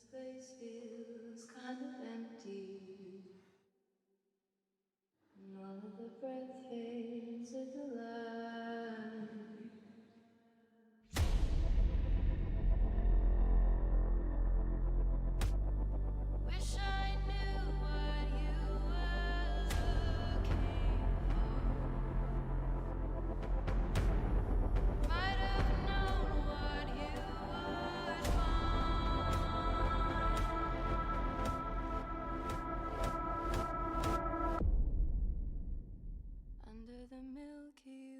Space feels kind of empty. None of the breath fades into life. Wish I knew what you were looking for. Might have known what you would find under the Milky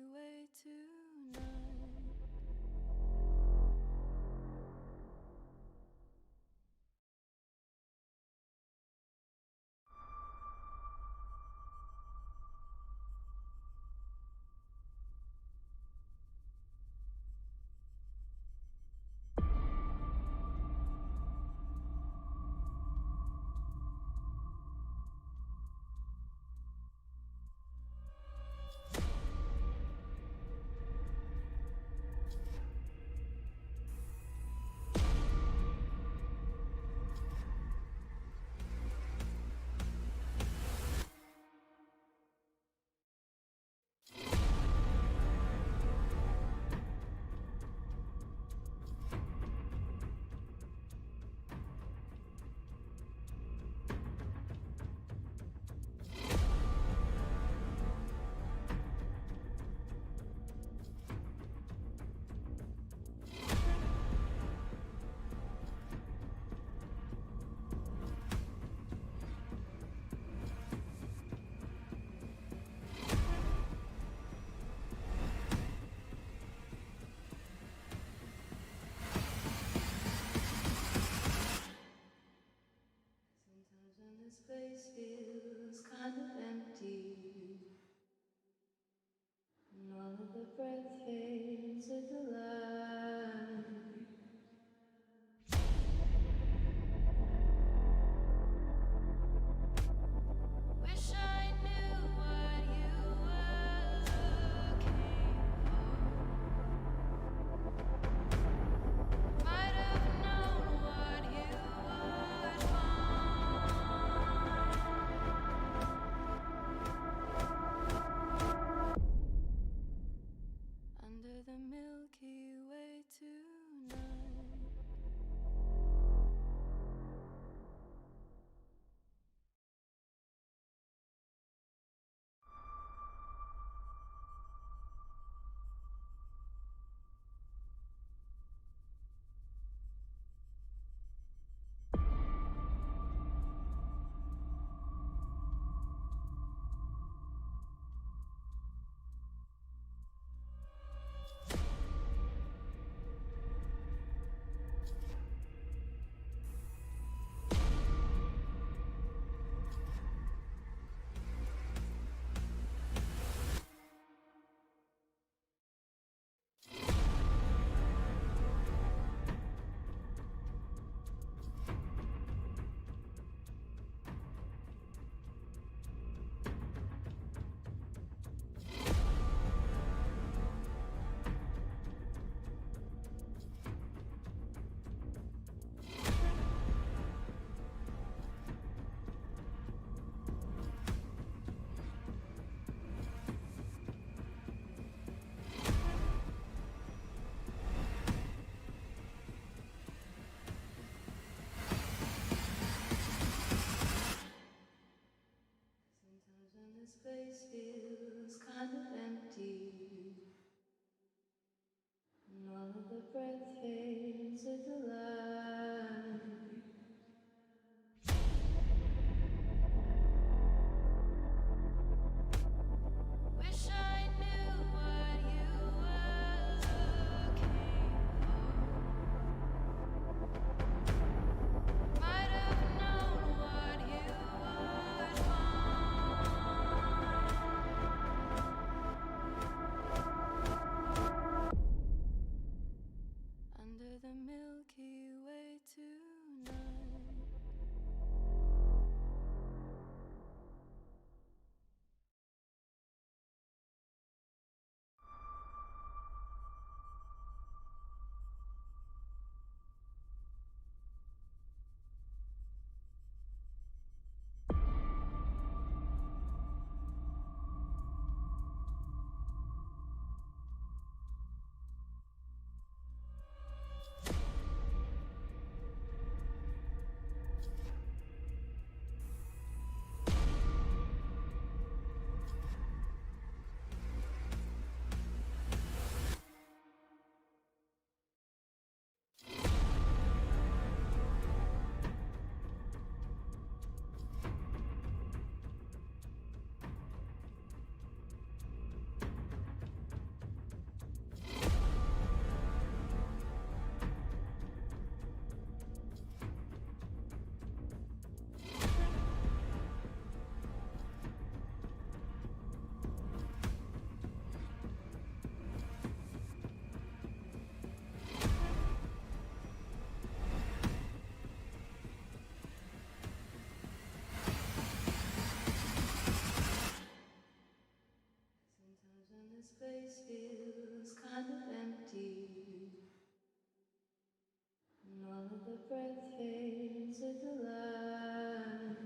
breath fades with the light.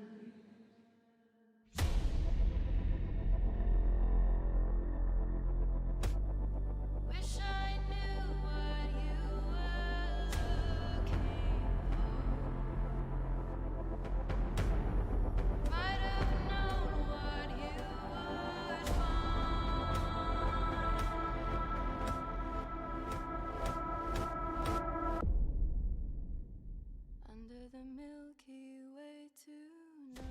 Wish I knew what you were looking for. Might have known what you would find under the Milky Way tonight.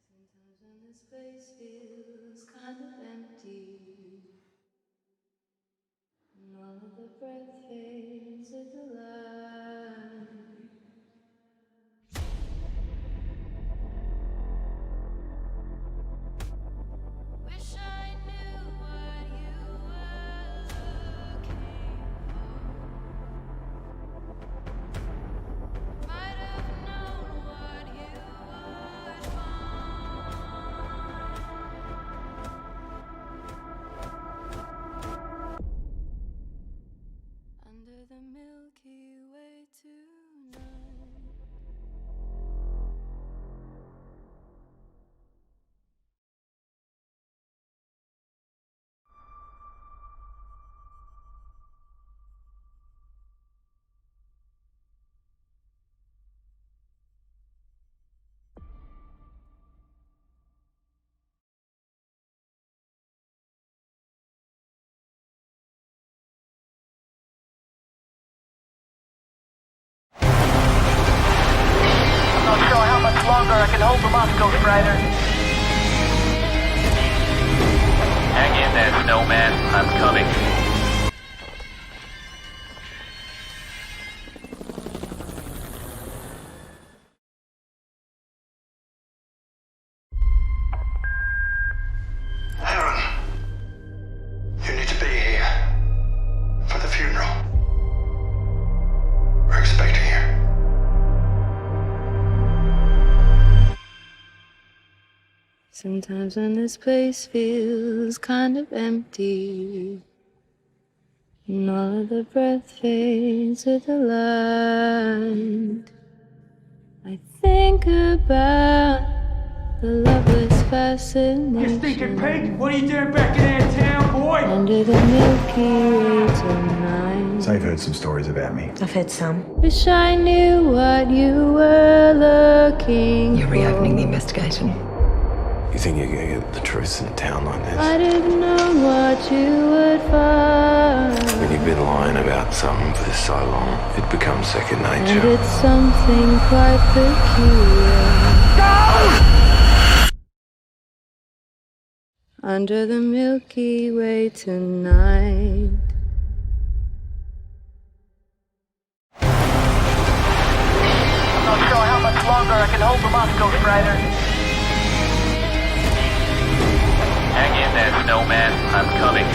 Sometimes when this place feels kind of empty, and all of the breath fades with the light. Wish I knew what you were looking for. Might have known what you would find under the Milky Way tonight. Not sure how much longer I can hold them off, Ghost Rider. Hang in there, Snowman. I'm coming. Aaron, you need to be here for the funeral. We're expecting you. Sometimes when this place feels kind of empty, and all of the breath fades with the light, I think about the loveless fascination. You stinking pig! What are you doing back in our town, boy? Under the Milky Way tonight. So you've heard some stories about me. I've heard some. Wish I knew what you were looking You're for. reopening the investigation. You think you're gonna get the truth in a town like this? I didn't know what you would find. When you've been lying about something for so long, it becomes second And nature. it's something quite peculiar. Under the Milky Way tonight. Not sure how much longer I can hold them off, Ghost Rider. Hang in there, Snowman. I'm coming.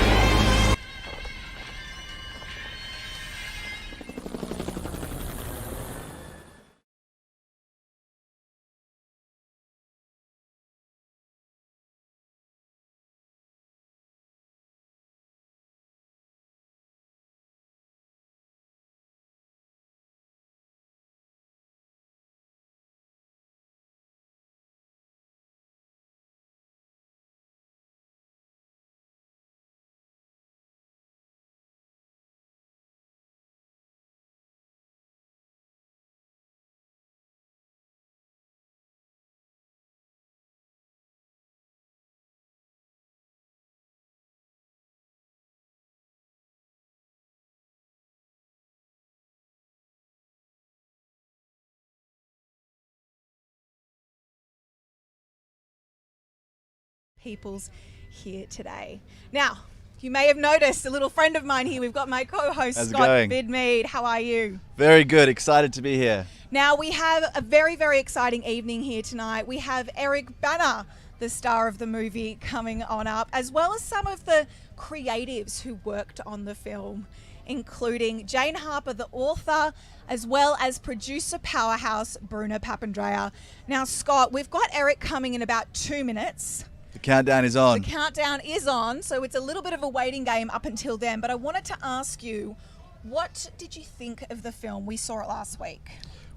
peoples here today. Now, you may have noticed a little friend of mine here. We've got my co-host, How's it Scott going? Bidmead. How are you? Very good. Excited to be here. Now, we have a very, very exciting evening here tonight. We have Eric Bana, the star of the movie, coming on up, as well as some of the creatives who worked on the film, including Jane Harper, the author, as well as producer powerhouse Bruna Papandreou. Now, Scott, we've got Eric coming in about 2 minutes. The countdown is on. The countdown is on, so it's a little bit of a waiting game up until then. But I wanted to ask you, what did you think of the film? We saw it last week.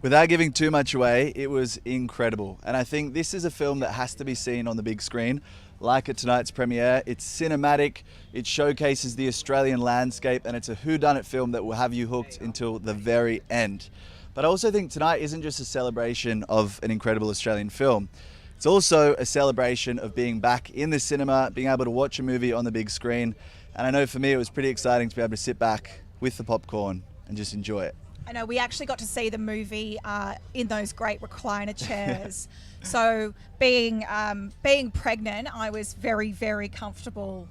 Without giving too much away, it was incredible. And I think this is a film that has to be seen on the big screen. Like at tonight's premiere, it's cinematic, it showcases the Australian landscape, and it's a whodunit film that will have you hooked until the very end. But I also think tonight isn't just a celebration of an incredible Australian film. It's also a celebration of being back in the cinema, being able to watch a movie on the big screen. And I know for me it was pretty exciting to be able to sit back with the popcorn and just enjoy it. I know we actually got to see the movie in those great recliner chairs. So being pregnant, I was very, very comfortable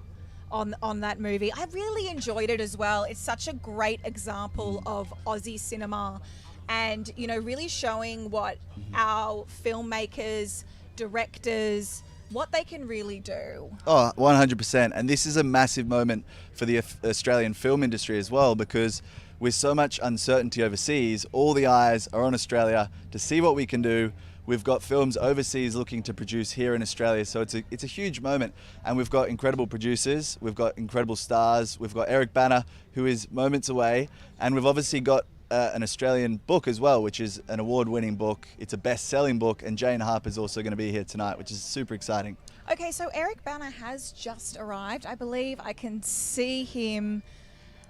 on that movie. I really enjoyed it as well. It's such a great example of Aussie cinema, and you know, really showing what our filmmakers, directors, what they can really do. Oh, 100%. And this is a massive moment for the Australian film industry as well, because with so much uncertainty overseas, all the eyes are on Australia to see what we can do. We've got films overseas looking to produce here in Australia, so it's a huge moment. And we've got incredible producers, we've got incredible stars, we've got Eric Bana, who is moments away, and we've obviously got an Australian book as well, which is an award-winning book. It's a best-selling book, and Jane Harper is also going to be here tonight, which is super exciting. Okay, so Eric Bana has just arrived. I believe I can see him.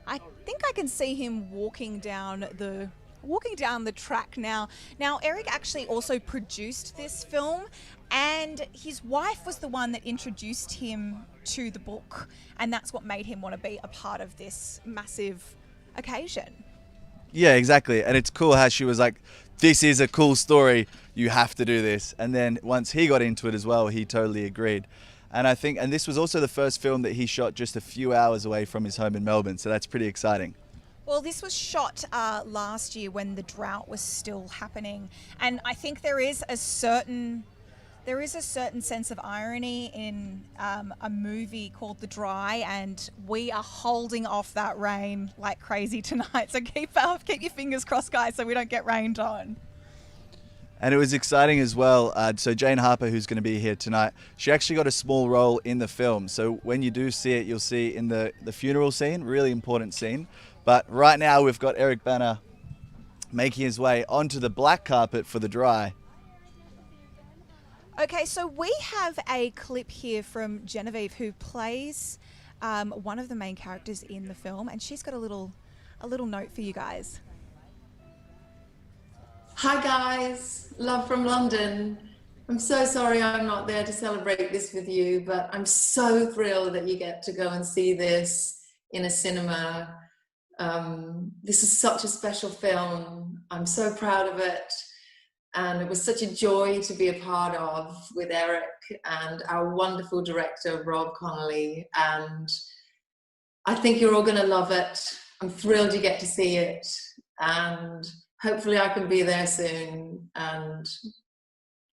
I think I can see him walking down the track now. Now, Eric actually also produced this film, and his wife was the one that introduced him to the book, and that's what made him want to be a part of this massive occasion. Yeah, exactly. And it's cool how she was like, this is a cool story, you have to do this. And then once he got into it as well, he totally agreed. And I think, and this was also the first film that he shot just a few hours away from his home in Melbourne, so that's pretty exciting. Well, this was shot last year when the drought was still happening, and I think there is a certain sense of irony in a movie called The Dry, and we are holding off that rain like crazy tonight. So keep your fingers crossed, guys, so we don't get rained on. And it was exciting as well. So Jane Harper, who's going to be here tonight, she actually got a small role in the film. So when you do see it, you'll see in the funeral scene, really important scene. But right now we've got Eric Bana making his way onto the black carpet for The Dry. Okay, so we have a clip here from Genevieve, who plays one of the main characters in the film, and she's got a little note for you guys. Hi guys, love from London. I'm so sorry I'm not there to celebrate this with you, but I'm so thrilled that you get to go and see this in a cinema. This is such a special film. I'm so proud of it. And it was such a joy to be a part of with Eric and our wonderful director, Rob Connolly. And I think you're all going to love it. I'm thrilled you get to see it. And hopefully I can be there soon. And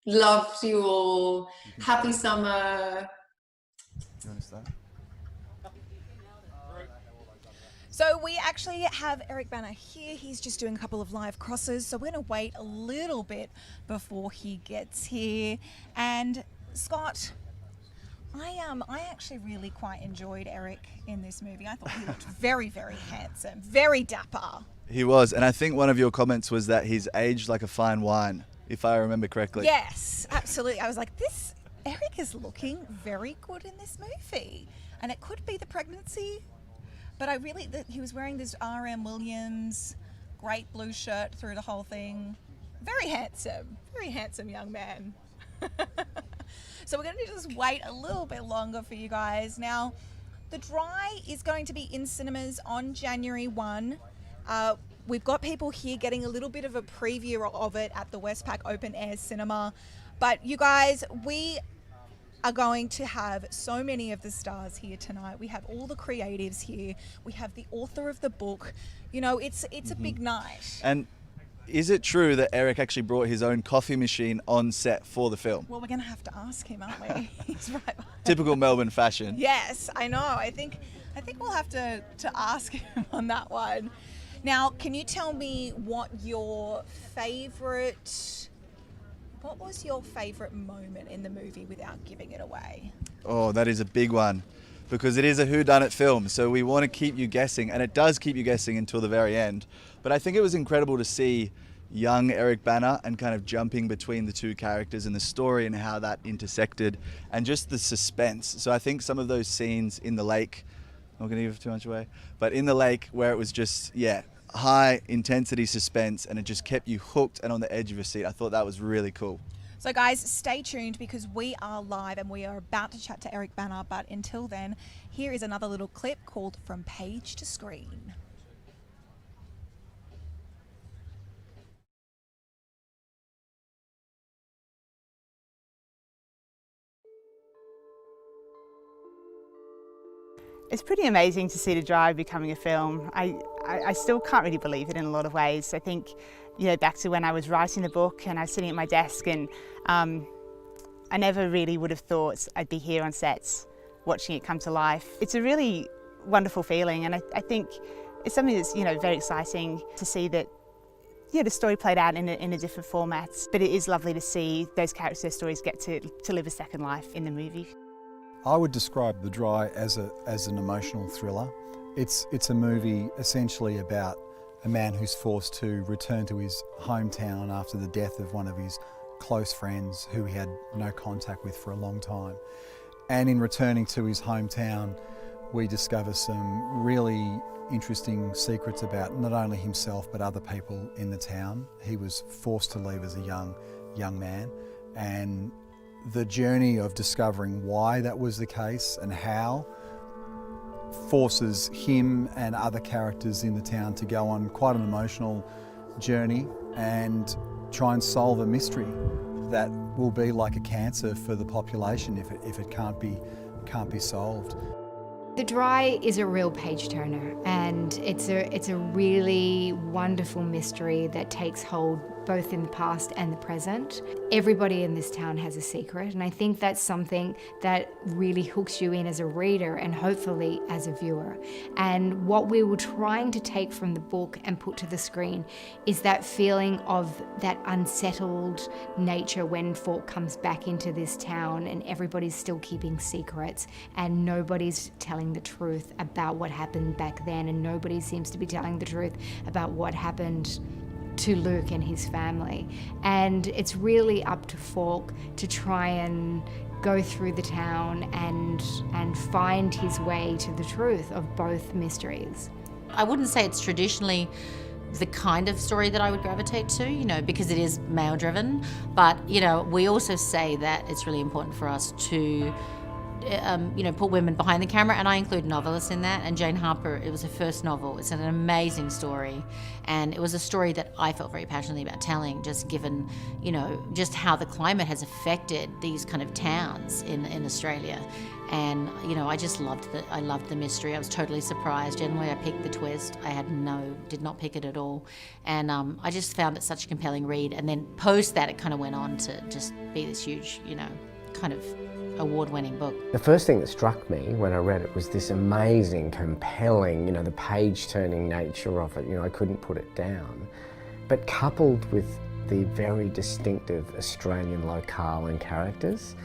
love to you all. Happy summer. You want to start? So we actually have Eric Bana here. He's just doing a couple of live crosses, so we're going to wait a little bit before he gets here. And Scott, I actually really quite enjoyed Eric in this movie. I thought he looked very, very handsome, very dapper. He was, and I think one of your comments was that he's aged like a fine wine, if I remember correctly. Yes, absolutely. I was like, Eric is looking very good in this movie. And it could be the pregnancy. But he was wearing this R.M. Williams great blue shirt through the whole thing. Very handsome young man. So we're going to just wait a little bit longer for you guys. Now, The Dry is going to be in cinemas on January 1. We've got people here getting a little bit of a preview of it at the Westpac Open Air Cinema. But you guys, we are going to have so many of the stars here tonight. We have all the creatives here. We have the author of the book. You know, it's a big night. And is it true that Eric actually brought his own coffee machine on set for the film? Well, we're going to have to ask him, aren't we? He's right behind. Typical Melbourne fashion. Yes, I know. I think we'll have to ask him on that one. Now, can you tell me what was your favourite moment in the movie without giving it away? Oh, that is a big one, because it is a whodunit film, so we want to keep you guessing, and it does keep you guessing until the very end. But I think it was incredible to see young Eric Bana and kind of jumping between the two characters and the story and how that intersected, and just the suspense. So I think some of those scenes in the lake, I'm not going to give too much away, but in the lake where it was just, high intensity suspense and it just kept you hooked and on the edge of your seat. I thought that was really cool. So guys, stay tuned because we are live and we are about to chat to Eric Bana, but until then, here is another little clip called From Page to Screen. It's pretty amazing to see The Drive becoming a film. I still can't really believe it in a lot of ways. I think, back to when I was writing the book and I was sitting at my desk, and I never really would have thought I'd be here on sets watching it come to life. It's a really wonderful feeling, and I think it's something that's very exciting to see that the story played out in a different format. But it is lovely to see those characters' stories get to live a second life in the movie. I would describe The Dry as an emotional thriller. It's a movie essentially about a man who's forced to return to his hometown after the death of one of his close friends who he had no contact with for a long time. And in returning to his hometown, we discover some really interesting secrets about not only himself but other people in the town. He was forced to leave as a young man, and the journey of discovering why that was the case and how forces him and other characters in the town to go on quite an emotional journey and try and solve a mystery that will be like a cancer for the population if it can't be solved. The Dry is a real page turner, and it's a really wonderful mystery that takes hold both in the past and the present. Everybody in this town has a secret, and I think that's something that really hooks you in as a reader and hopefully as a viewer. And what we were trying to take from the book and put to the screen is that feeling of that unsettled nature when Falk comes back into this town and everybody's still keeping secrets and nobody's telling the truth about what happened back then, and nobody seems to be telling the truth about what happened to Luke and his family. And it's really up to Falk to try and go through the town and find his way to the truth of both mysteries. I wouldn't say it's traditionally the kind of story that I would gravitate to, because it is male driven, but we also say that it's really important for us to put women behind the camera, and I include novelists in that. And Jane Harper, it was her first novel. It's an amazing story, and it was a story that I felt very passionately about telling, just given, just how the climate has affected these kind of towns in Australia. And I just loved the mystery. I was totally surprised. Generally, I picked the twist. Did not pick it at all, and I just found it such a compelling read. And then post that, it kind of went on to just be this huge, kind of award-winning book. The first thing that struck me when I read it was this amazing, compelling, the page-turning nature of it. I couldn't put it down. But coupled with the very distinctive Australian locale and characters,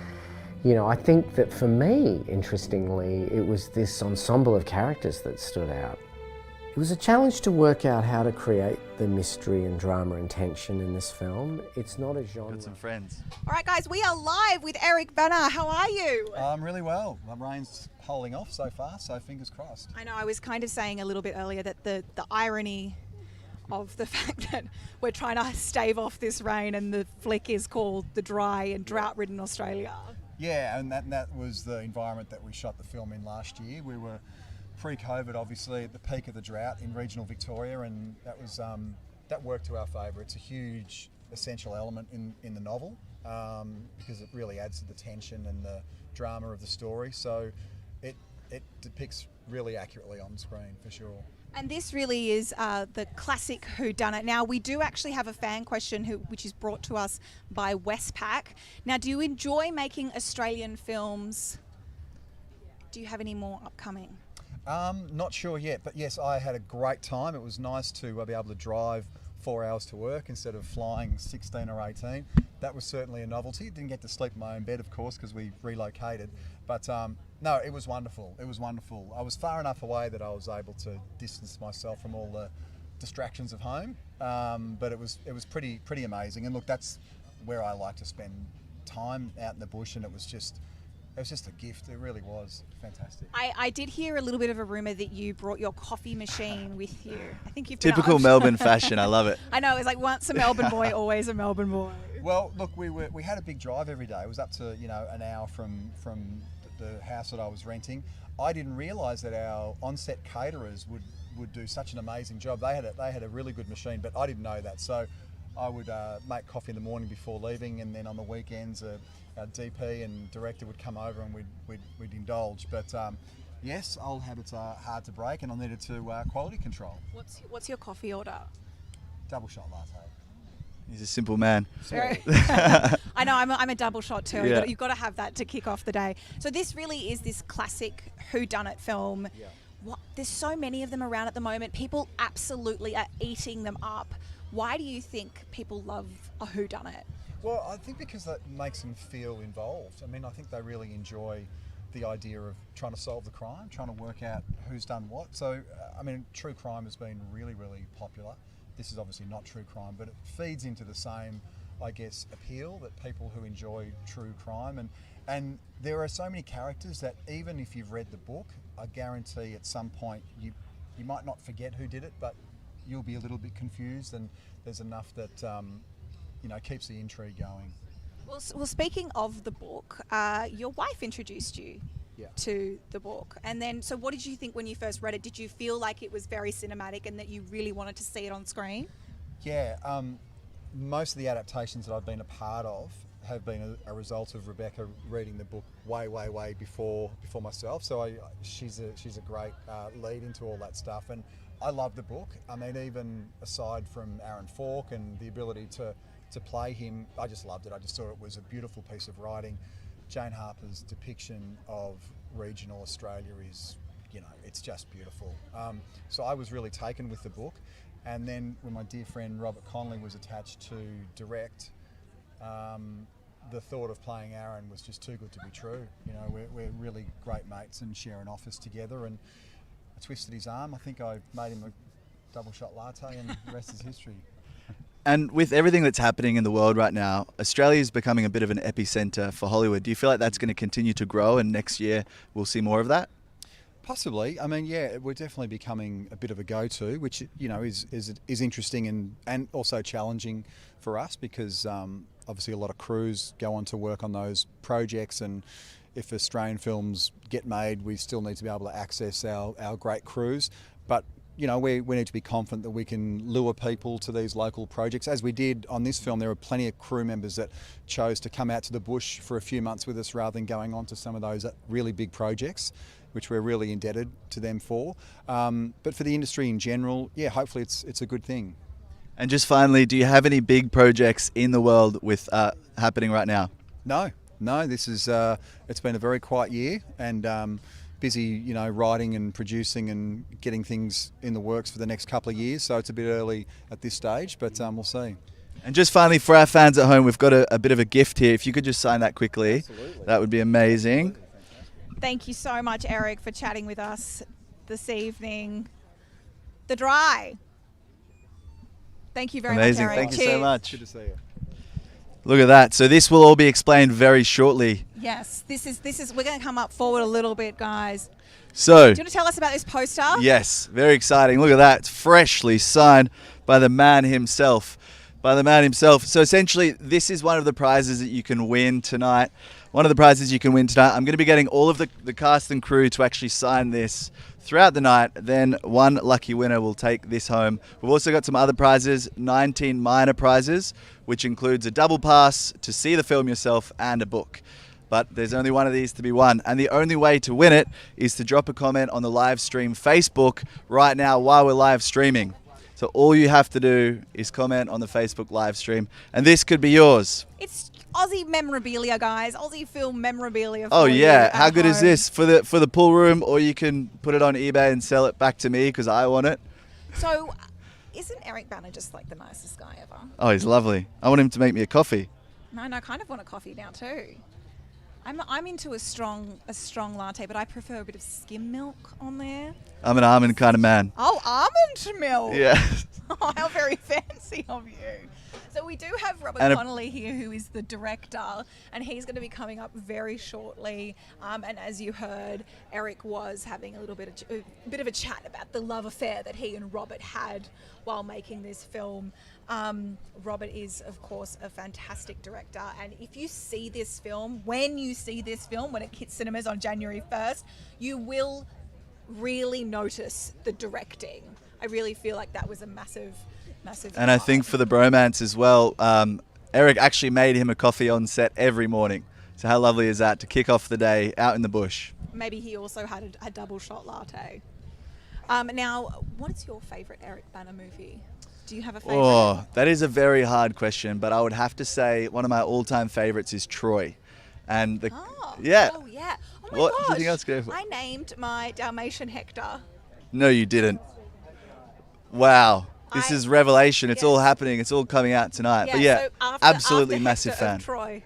I think that for me, interestingly, it was this ensemble of characters that stood out. It was a challenge to work out how to create the mystery and drama and tension in this film. It's not a genre. Got some friends. All right, guys, we are live with Eric Bana. How are you? Really well. The rain's holding off so far, so fingers crossed. I know, I was kind of saying a little bit earlier that the irony of the fact that we're trying to stave off this rain and the flick is called The Dry and Drought-Ridden Australia. Yeah, and that was the environment that we shot the film in last year. We were pre-COVID, obviously, at the peak of the drought in regional Victoria, and that was that worked to our favour. It's a huge essential element in the novel, because it really adds to the tension and the drama of the story. So it depicts really accurately on screen for sure. And this really is the classic whodunit. Now, we do actually have a fan question which is brought to us by Westpac. Now, do you enjoy making Australian films? Do you have any more upcoming? Not sure yet, but yes, I had a great time. It was nice to be able to drive 4 hours to work instead of flying 16 or 18. That was certainly a novelty. Didn't get to sleep in my own bed, of course, because we relocated. But no, it was wonderful. It was wonderful. I was far enough away that I was able to distance myself from all the distractions of home. But it was pretty amazing. And look, that's where I like to spend time, out in the bush, and it was just a gift. It really was fantastic. I did hear a little bit of a rumour that you brought your coffee machine with you. I think you've Typical Melbourne fashion. I love it. I know, it's like once a Melbourne boy, always a Melbourne boy. Well, look, we had a big drive every day. It was up to an hour from the house that I was renting. I didn't realise that our on-set caterers would do such an amazing job. They had a really good machine, but I didn't know that. So I would make coffee in the morning before leaving, and then on the weekends our DP and director would come over and we'd indulge. But yes, old habits are hard to break, and I needed to quality control. What's your coffee order? Double shot latte. He's a simple man. I know, I'm a double shot too. Yeah. You've got to have that to kick off the day. So this really is this classic whodunit film. Yeah. There's so many of them around at the moment. People absolutely are eating them up. Why do you think people love a whodunit? Well, I think because that makes them feel involved. I mean, I think they really enjoy the idea of trying to solve the crime, trying to work out who's done what. So, I mean, true crime has been really, really popular. This is obviously not true crime, but it feeds into the same, I guess, appeal that people who enjoy true crime. And there are so many characters that even if you've read the book, I guarantee at some point you might not forget who did it, but you'll be a little bit confused, and there's enough that keeps the intrigue going. Well, speaking of the book, your wife introduced you to the book, and then so what did you think when you first read it? Did you feel like it was very cinematic and that you really wanted to see it on screen? Yeah, most of the adaptations that I've been a part of have been a result of Rebecca reading the book way before myself. So she's a great lead into all that stuff, and I love the book. I mean, even aside from Aaron Falk and the ability to play him, I just loved it. I just thought it was a beautiful piece of writing. Jane Harper's depiction of regional Australia is, it's just beautiful. So I was really taken with the book. And then when my dear friend Robert Connolly was attached to direct, the thought of playing Aaron was just too good to be true. We're really great mates and share an office together, and I twisted his arm. I think I made him a double shot latte, and the rest is history. And with everything that's happening in the world right now, Australia is becoming a bit of an epicenter for Hollywood. Do you feel like that's going to continue to grow, and next year we'll see more of that? Possibly. I mean, yeah, we're definitely becoming a bit of a go-to, which is interesting and also challenging for us, because obviously a lot of crews go on to work on those projects, and if Australian films get made, we still need to be able to access our great crews. But we need to be confident that we can lure people to these local projects. As we did on this film, there were plenty of crew members that chose to come out to the bush for a few months with us rather than going on to some of those really big projects, which we're really indebted to them for. But for the industry in general, yeah, hopefully it's a good thing. And just finally, do you have any big projects in the world with happening right now? No, this is, it's been a very quiet year, and busy, writing and producing and getting things in the works for the next couple of years. So it's a bit early at this stage, but we'll see. And just finally, for our fans at home, we've got a bit of a gift here. If you could just sign that quickly, Absolutely. That would be amazing. Thank you so much, Eric, for chatting with us this evening. The Dry. Thank you very much, Eric. Thank you Cheers. so much. Good to see you. Look at that. So this will all be explained very shortly. Yes, this is. We're going to come up forward a little bit, guys. So, do you want to tell us about this poster? Yes, very exciting. Look at that. It's freshly signed by the man himself. So essentially, this is one of the prizes that you can win tonight. one of the prizes you can win tonight. I'm going to be getting all of the cast and crew to actually sign this throughout the night. Then one lucky winner will take this home. We've also got some other prizes, 19 minor prizes, which includes a double pass to see the film yourself and a book. But there's only one of these to be won. And the only way to win it is to drop a comment on the live stream Facebook right now while we're live streaming. So all you have to do is comment on the Facebook live stream, and this could be yours. It's Aussie memorabilia, guys. Aussie film memorabilia. Oh for yeah, you how at good is home. this for the pool room? Or you can put it on eBay and sell it back to me because I want it. So, isn't Eric Bana just like the nicest guy ever? Oh, he's lovely. I want him to make me a coffee. No, I kind of want a coffee now too. I'm into a strong latte, but I prefer a bit of skim milk on there. I'm an almond kind of man. Oh, almond milk. Yeah. Oh, how very fancy of you. So we do have Robert Connolly here, who is the director, and he's going to be coming up very shortly. And as you heard, Eric was having a bit of a chat about the love affair that he and Robert had while making this film. Robert is, of course, a fantastic director, and if you see this film, when it hits cinemas on January 1st, you will really notice the directing. I really feel like that was a massive And I think for the bromance as well, Eric actually made him a coffee on set every morning. So how lovely is that to kick off the day out in the bush? Maybe he also had a double shot latte. Now, what is your favourite Eric Bana movie? Do you have a favourite? Oh, that is a very hard question, but I would have to say one of my all-time favourites is Troy. And yeah. Oh yeah. Oh my What gosh. do you think I was going for? I named my Dalmatian Hector. No, you didn't. Wow. This is revelation. It's all happening. It's all coming out tonight. Yeah, but yeah, so absolutely after massive Hector fan. of Troy.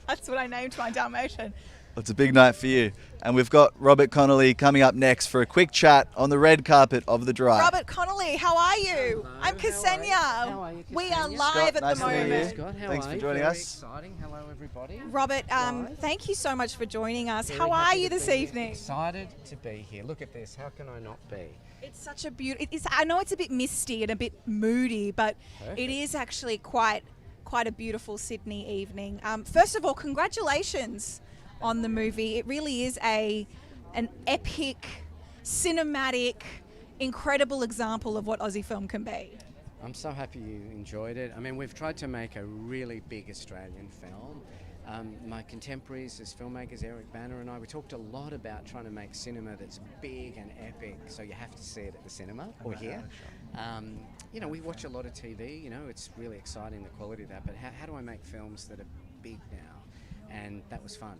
That's what I named my Dalmatian. It's a big night for you. And we've got Robert Connolly coming up next for a quick chat on the red carpet of the drive. Robert Connolly, how are you? Hello, I'm Ksenia. How are you, We are Ksenia? live Scott, at nice the to meet you. moment. Scott, how Thanks are for you? joining Very us. Exciting. Hello, everybody. Robert, thank you so much for joining us. Very How are happy you to this be evening? Excited to be here. Look at this. How can I not be? It's such a beautiful. I know it's a bit misty and a bit moody, but it is actually quite a beautiful Sydney evening. First of all, congratulations on the movie. It really is an epic, cinematic, incredible example of what Aussie film can be. I'm so happy you enjoyed it. I mean, we've tried to make a really big Australian film. My contemporaries as filmmakers, Eric Bana and I, we talked a lot about trying to make cinema that's big and epic, so you have to see it at the cinema or here. You know, we watch a lot of TV, you know, it's really exciting, the quality of that, but how do I make films that are big now? And that was fun.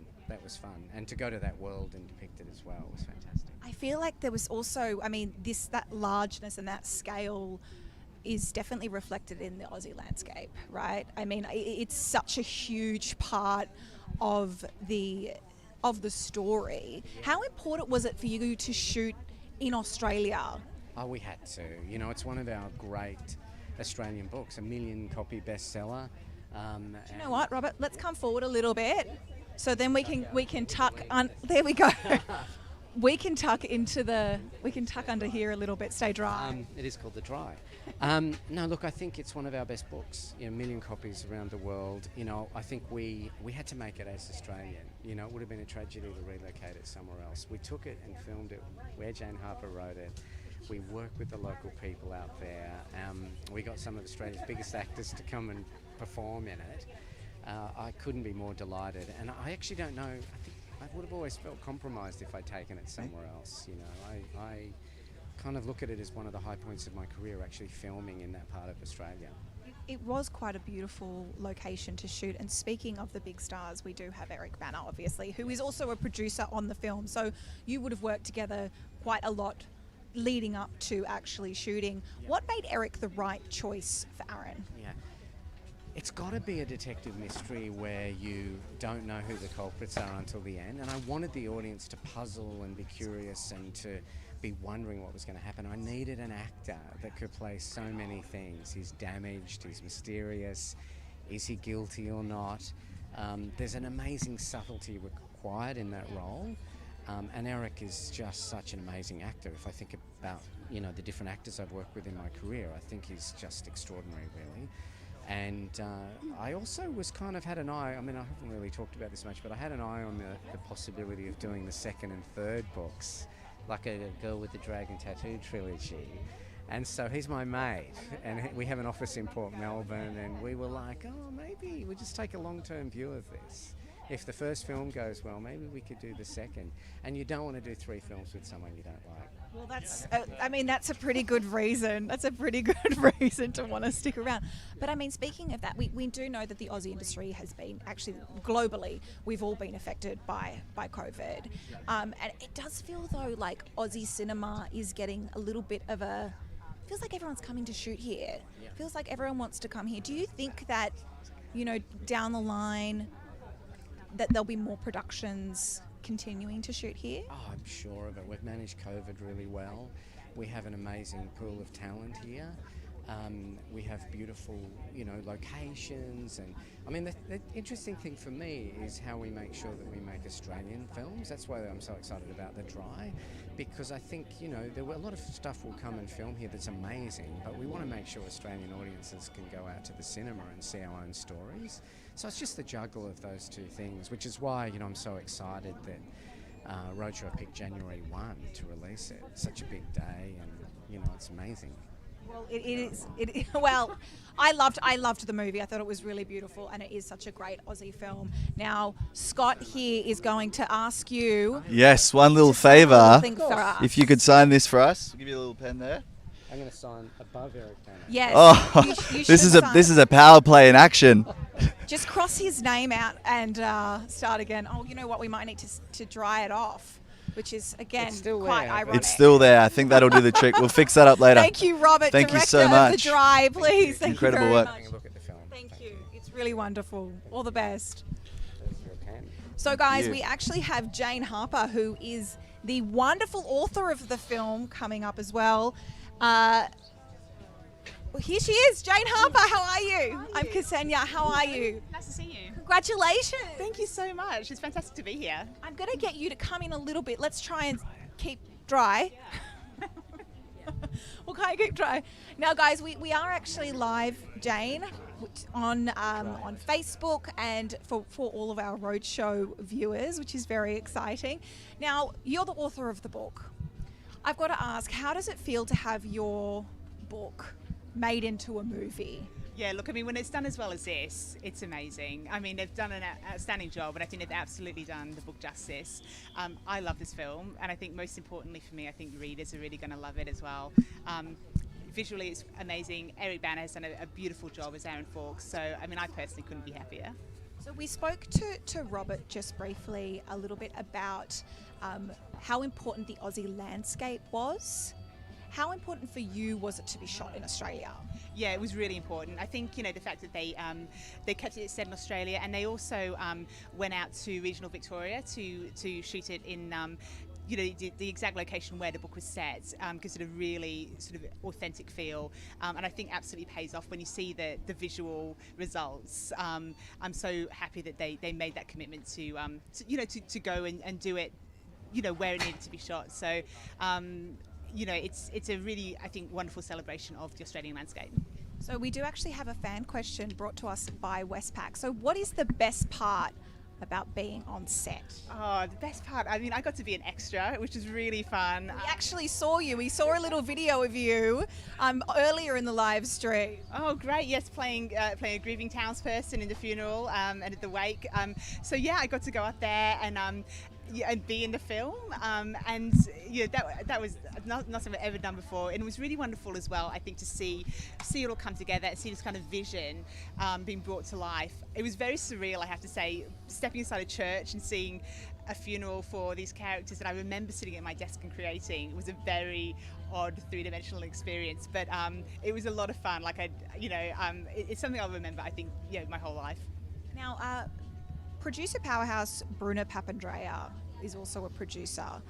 And to go to that world and depict it as well was fantastic. I feel like there was also, I mean, that largeness and that scale is definitely reflected in the Aussie landscape, right? I mean, it's such a huge part of the story. How important was it for you to shoot in Australia? Oh, we had to. You know, it's one of our great Australian books, a 1 million copy bestseller. Do you know what, Robert? Let's come forward a little bit, so then we can tuck. There we go. We can tuck under here a little bit. Stay dry. It is called The Dry. No, look, I think it's one of our best books. You know, 1 million copies around the world. You know, I think we had to make it as Australian. You know, it would have been a tragedy to relocate it somewhere else. We took it and filmed it where Jane Harper wrote it. We worked with the local people out there. We got some of Australia's biggest actors to come and perform in it. I couldn't be more delighted. And I actually don't know, I think I would have always felt compromised if I'd taken it somewhere else. You know, I kind of look at it as one of the high points of my career, actually filming in that part of Australia. It was quite a beautiful location to shoot. And speaking of the big stars, we do have Eric Bana, obviously, who is also a producer on the film. So you would have worked together quite a lot leading up to actually shooting. What made Eric the right choice for Aaron? Yeah. It's got to be a detective mystery where you don't know who the culprits are until the end. And I wanted the audience to puzzle and be curious and to be wondering what was going to happen. I needed an actor that could play so many things. He's damaged, he's mysterious, is he guilty or not? There's an amazing subtlety required in that role. And Eric is just such an amazing actor. If I think about, you know, the different actors I've worked with in my career, I think he's just extraordinary, really. And I also was kind of had an eye, I mean, I haven't really talked about this much, but I had an eye on the possibility of doing the second and third books, like a Girl with the Dragon Tattoo trilogy. And so he's my mate, and we have an office in Port Melbourne, and we were like, oh, maybe we just take a long-term view of this. If the first film goes well, maybe we could do the second. And you don't want to do 3 films with someone you don't like. Well, that's, I mean, that's a pretty good reason. That's a pretty good reason to want to stick around. But I mean, speaking of that, we do know that the Aussie industry has been, actually globally, we've all been affected by COVID. And it does feel though like Aussie cinema is getting a little bit of a, feels like everyone's coming to shoot here. Feels like everyone wants to come here. Do you think that, you know, down the line, that there'll be more productions continuing to shoot here? Oh, I'm sure of it. We've managed COVID really well. We have an amazing pool of talent here. We have beautiful, you know, locations, and I mean the interesting thing for me is how we make sure that we make Australian films. That's why I'm so excited about The Dry, because I think, you know, there were a lot of stuff will come and film here that's amazing, but we want to make sure Australian audiences can go out to the cinema and see our own stories. So it's just the juggle of those two things, which is why, you know, I'm so excited that Roadshow picked January 1 to release it. It's such a big day, and you know, it's amazing. Well, it is. Well, I loved the movie. I thought it was really beautiful, and it is such a great Aussie film. Now, Scott here is going to ask you. Yes, one little favour. If you could sign this for us, I'll give you a little pen there. I'm going to sign above Eric Bana. Yes. Oh, you this is a power play in action. Just cross his name out and start again. Oh, you know what? We might need to dry it off, which is, again, quite ironic. It's still there. I think that'll do the trick. We'll fix that up later. Thank you, Robert. Thank you so Director much. of The Dry, please. Thank Incredible you very work. much. Thank you. It's really wonderful. All the best. So, guys, we actually have Jane Harper, who is the wonderful author of the film, coming up as well. Well, here she is, Jane Harper. How are you? I'm Ksenia. How are you? Nice to see you. Congratulations. Thank you so much. It's fantastic to be here. I'm going to get you to come in a little bit. Let's try and keep dry. We'll kind of keep dry. Now, guys, we are actually live, Jane, on Facebook and for all of our roadshow viewers, which is very exciting. Now, you're the author of the book. I've got to ask, how does it feel to have your book made into a movie? Yeah, look, I mean, when it's done as well as this, it's amazing. I mean, they've done an outstanding job, and I think they've absolutely done the book justice. I love this film, and I think most importantly for me, I think readers are really going to love it as well. Visually, it's amazing. Eric Bana has done a beautiful job as Aaron Fawkes, so, I mean, I personally couldn't be happier. So we spoke to Robert just briefly a little bit about how important the Aussie landscape was. How important for you was it to be shot in Australia? Yeah, it was really important. I think, you know, the fact that they kept it set in Australia, and they also went out to regional Victoria to shoot it in, you know, the exact location where the book was set, gives it a really sort of authentic feel, and I think absolutely pays off when you see the visual results. I'm so happy that they made that commitment to you know, to go and do it, you know, where it needed to be shot. So. You know, it's a really, I think, wonderful celebration of the Australian landscape. So we do actually have a fan question brought to us by Westpac. So what is the best part about being on set? Oh, the best part, I mean, I got to be an extra, which is really fun. We actually saw you. We saw a little video of you earlier in the live stream. Oh, great. Yes, playing a grieving townsperson in the funeral and at the wake. So yeah, I got to go up there and be in the film, and yeah, that was not something I've ever done before, and it was really wonderful as well, I think, to see it all come together and see this kind of vision being brought to life. It was very surreal, I have to say, stepping inside a church and seeing a funeral for these characters that I remember sitting at my desk and creating. It was a very odd three-dimensional experience, but it was a lot of fun. Like, it's something I'll remember, I think, my whole life. Now, producer powerhouse Bruna Papandreou is also a producer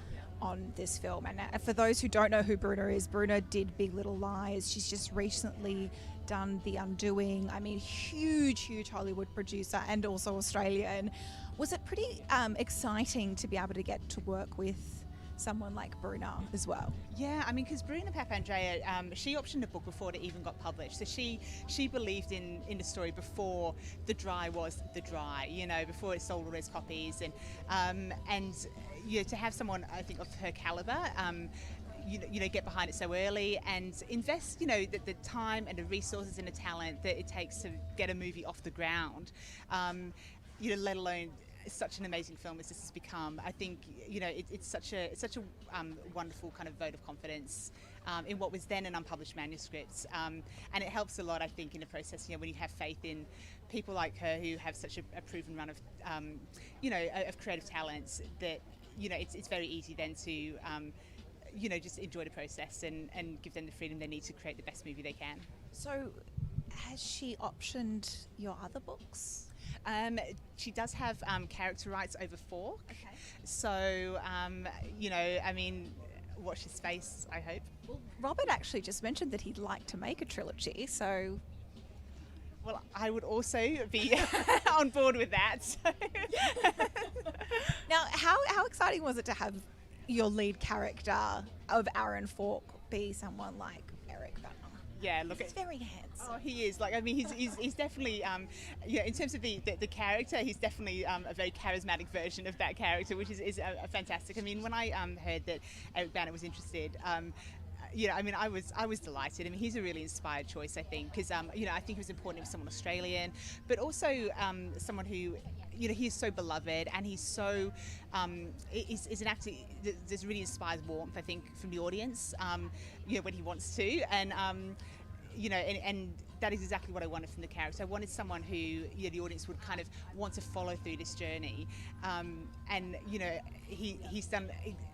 on this film, and for those who don't know who Bruna is, Bruna did Big Little Lies. She's just recently done The Undoing. I mean, huge Hollywood producer, and also Australian. Was it pretty exciting to be able to get to work with someone like Bruna as well? Yeah, I mean, because Bruna Papandreou, she optioned a book before it even got published. So she believed in the story before The Dry was The Dry, you know, before it sold all those copies. And you know, to have someone, I think, of her caliber, you know, get behind it so early and invest, you know, the time and the resources and the talent that it takes to get a movie off the ground, you know, let alone such an amazing film as this has become. I think, you know, it's such a wonderful kind of vote of confidence in what was then an unpublished manuscript, and it helps a lot, I think, in the process. You know, when you have faith in people like her who have such a proven run of, you know, of creative talents, that, you know, it's very easy then to, you know, just enjoy the process and give them the freedom they need to create the best movie they can. So, has she optioned your other books? She does have character rights over Fork. Okay. So, you know, I mean, watch his space, I hope. Well, Robert actually just mentioned that he'd like to make a trilogy, so... Well, I would also be on board with that. So. Now, how exciting was it to have your lead character of Aaron Falk be someone like Eric Bana? Yeah, look, he's very handsome. Oh, he is. Like, I mean, he's definitely, yeah, in terms of the character, he's definitely a very charismatic version of that character, which is fantastic. I mean, when I heard that Eric Bana was interested, you know, I mean, I was delighted. I mean, he's a really inspired choice, I think, because you know, I think it was important to someone Australian, but also someone who, you know, he's so beloved, and he's so is an actor that really inspires warmth, I think, from the audience. You know, when he wants to, and you know, and that is exactly what I wanted from the character. I wanted someone who, you know, the audience would kind of want to follow through this journey, and you know, he's done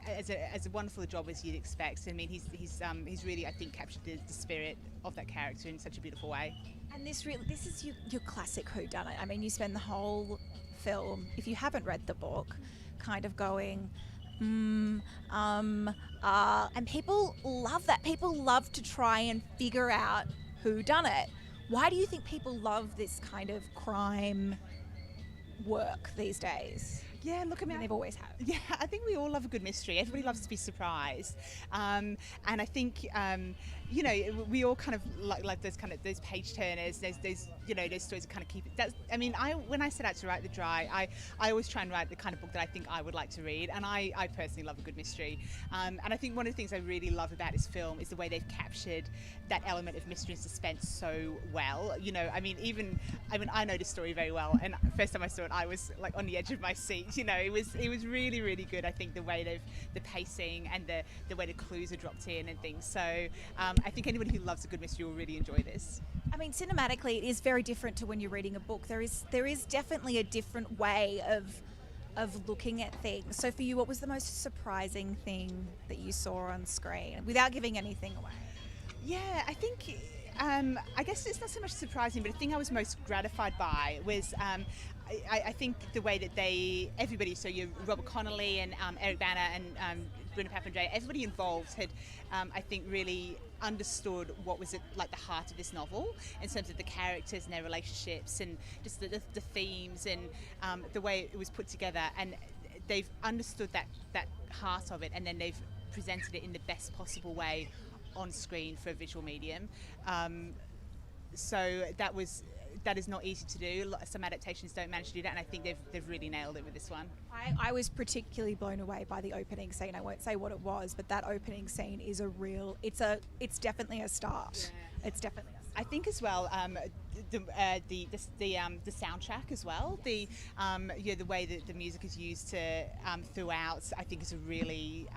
as a wonderful a job as you'd expect. I mean, he's really, I think, captured the spirit of that character in such a beautiful way. And this is your classic whodunit. I mean, you spend the whole film, if you haven't read the book, kind of going, and people love that. People love to try and figure out who done it. Why do you think people love this kind of crime work these days? Yeah, look, I mean, they've always had. Yeah, I think we all love a good mystery. Everybody loves to be surprised, and I think, you know, we all kind of like those page turners. Those you know, those stories that kind of keep it. That's, I mean, when I set out to write The Dry, I always try and write the kind of book that I think I would like to read, and I personally love a good mystery. And I think one of the things I really love about this film is the way they've captured that element of mystery and suspense so well. You know, I mean, I know this story very well, and first time I saw it, I was like on the edge of my seat. You know, it was really, really good. I think the way the pacing and the way the clues are dropped in and things. So I think anyone who loves a good mystery will really enjoy this. I mean, cinematically, it is very different to when you're reading a book. There is definitely a different way of looking at things. So for you, what was the most surprising thing that you saw on screen, without giving anything away? Yeah, I think, I guess it's not so much surprising, but the thing I was most gratified by was, I think the way that everybody, so you Robert Connolly and Eric Bana and Bruna Papandreou, everybody involved had, I think, really understood what was at like the heart of this novel in terms of the characters and their relationships and just the themes and the way it was put together, and they've understood that heart of it, and then they've presented it in the best possible way on screen for a visual medium. So that is not easy to do. Some adaptations don't manage to do that, and I think they've really nailed it with this one. I was particularly blown away by the opening scene. I won't say what it was, but that opening scene is it's definitely a start. Yeah. It's definitely a start. I think as well, the soundtrack as well, the way that the music is used throughout, I think is a really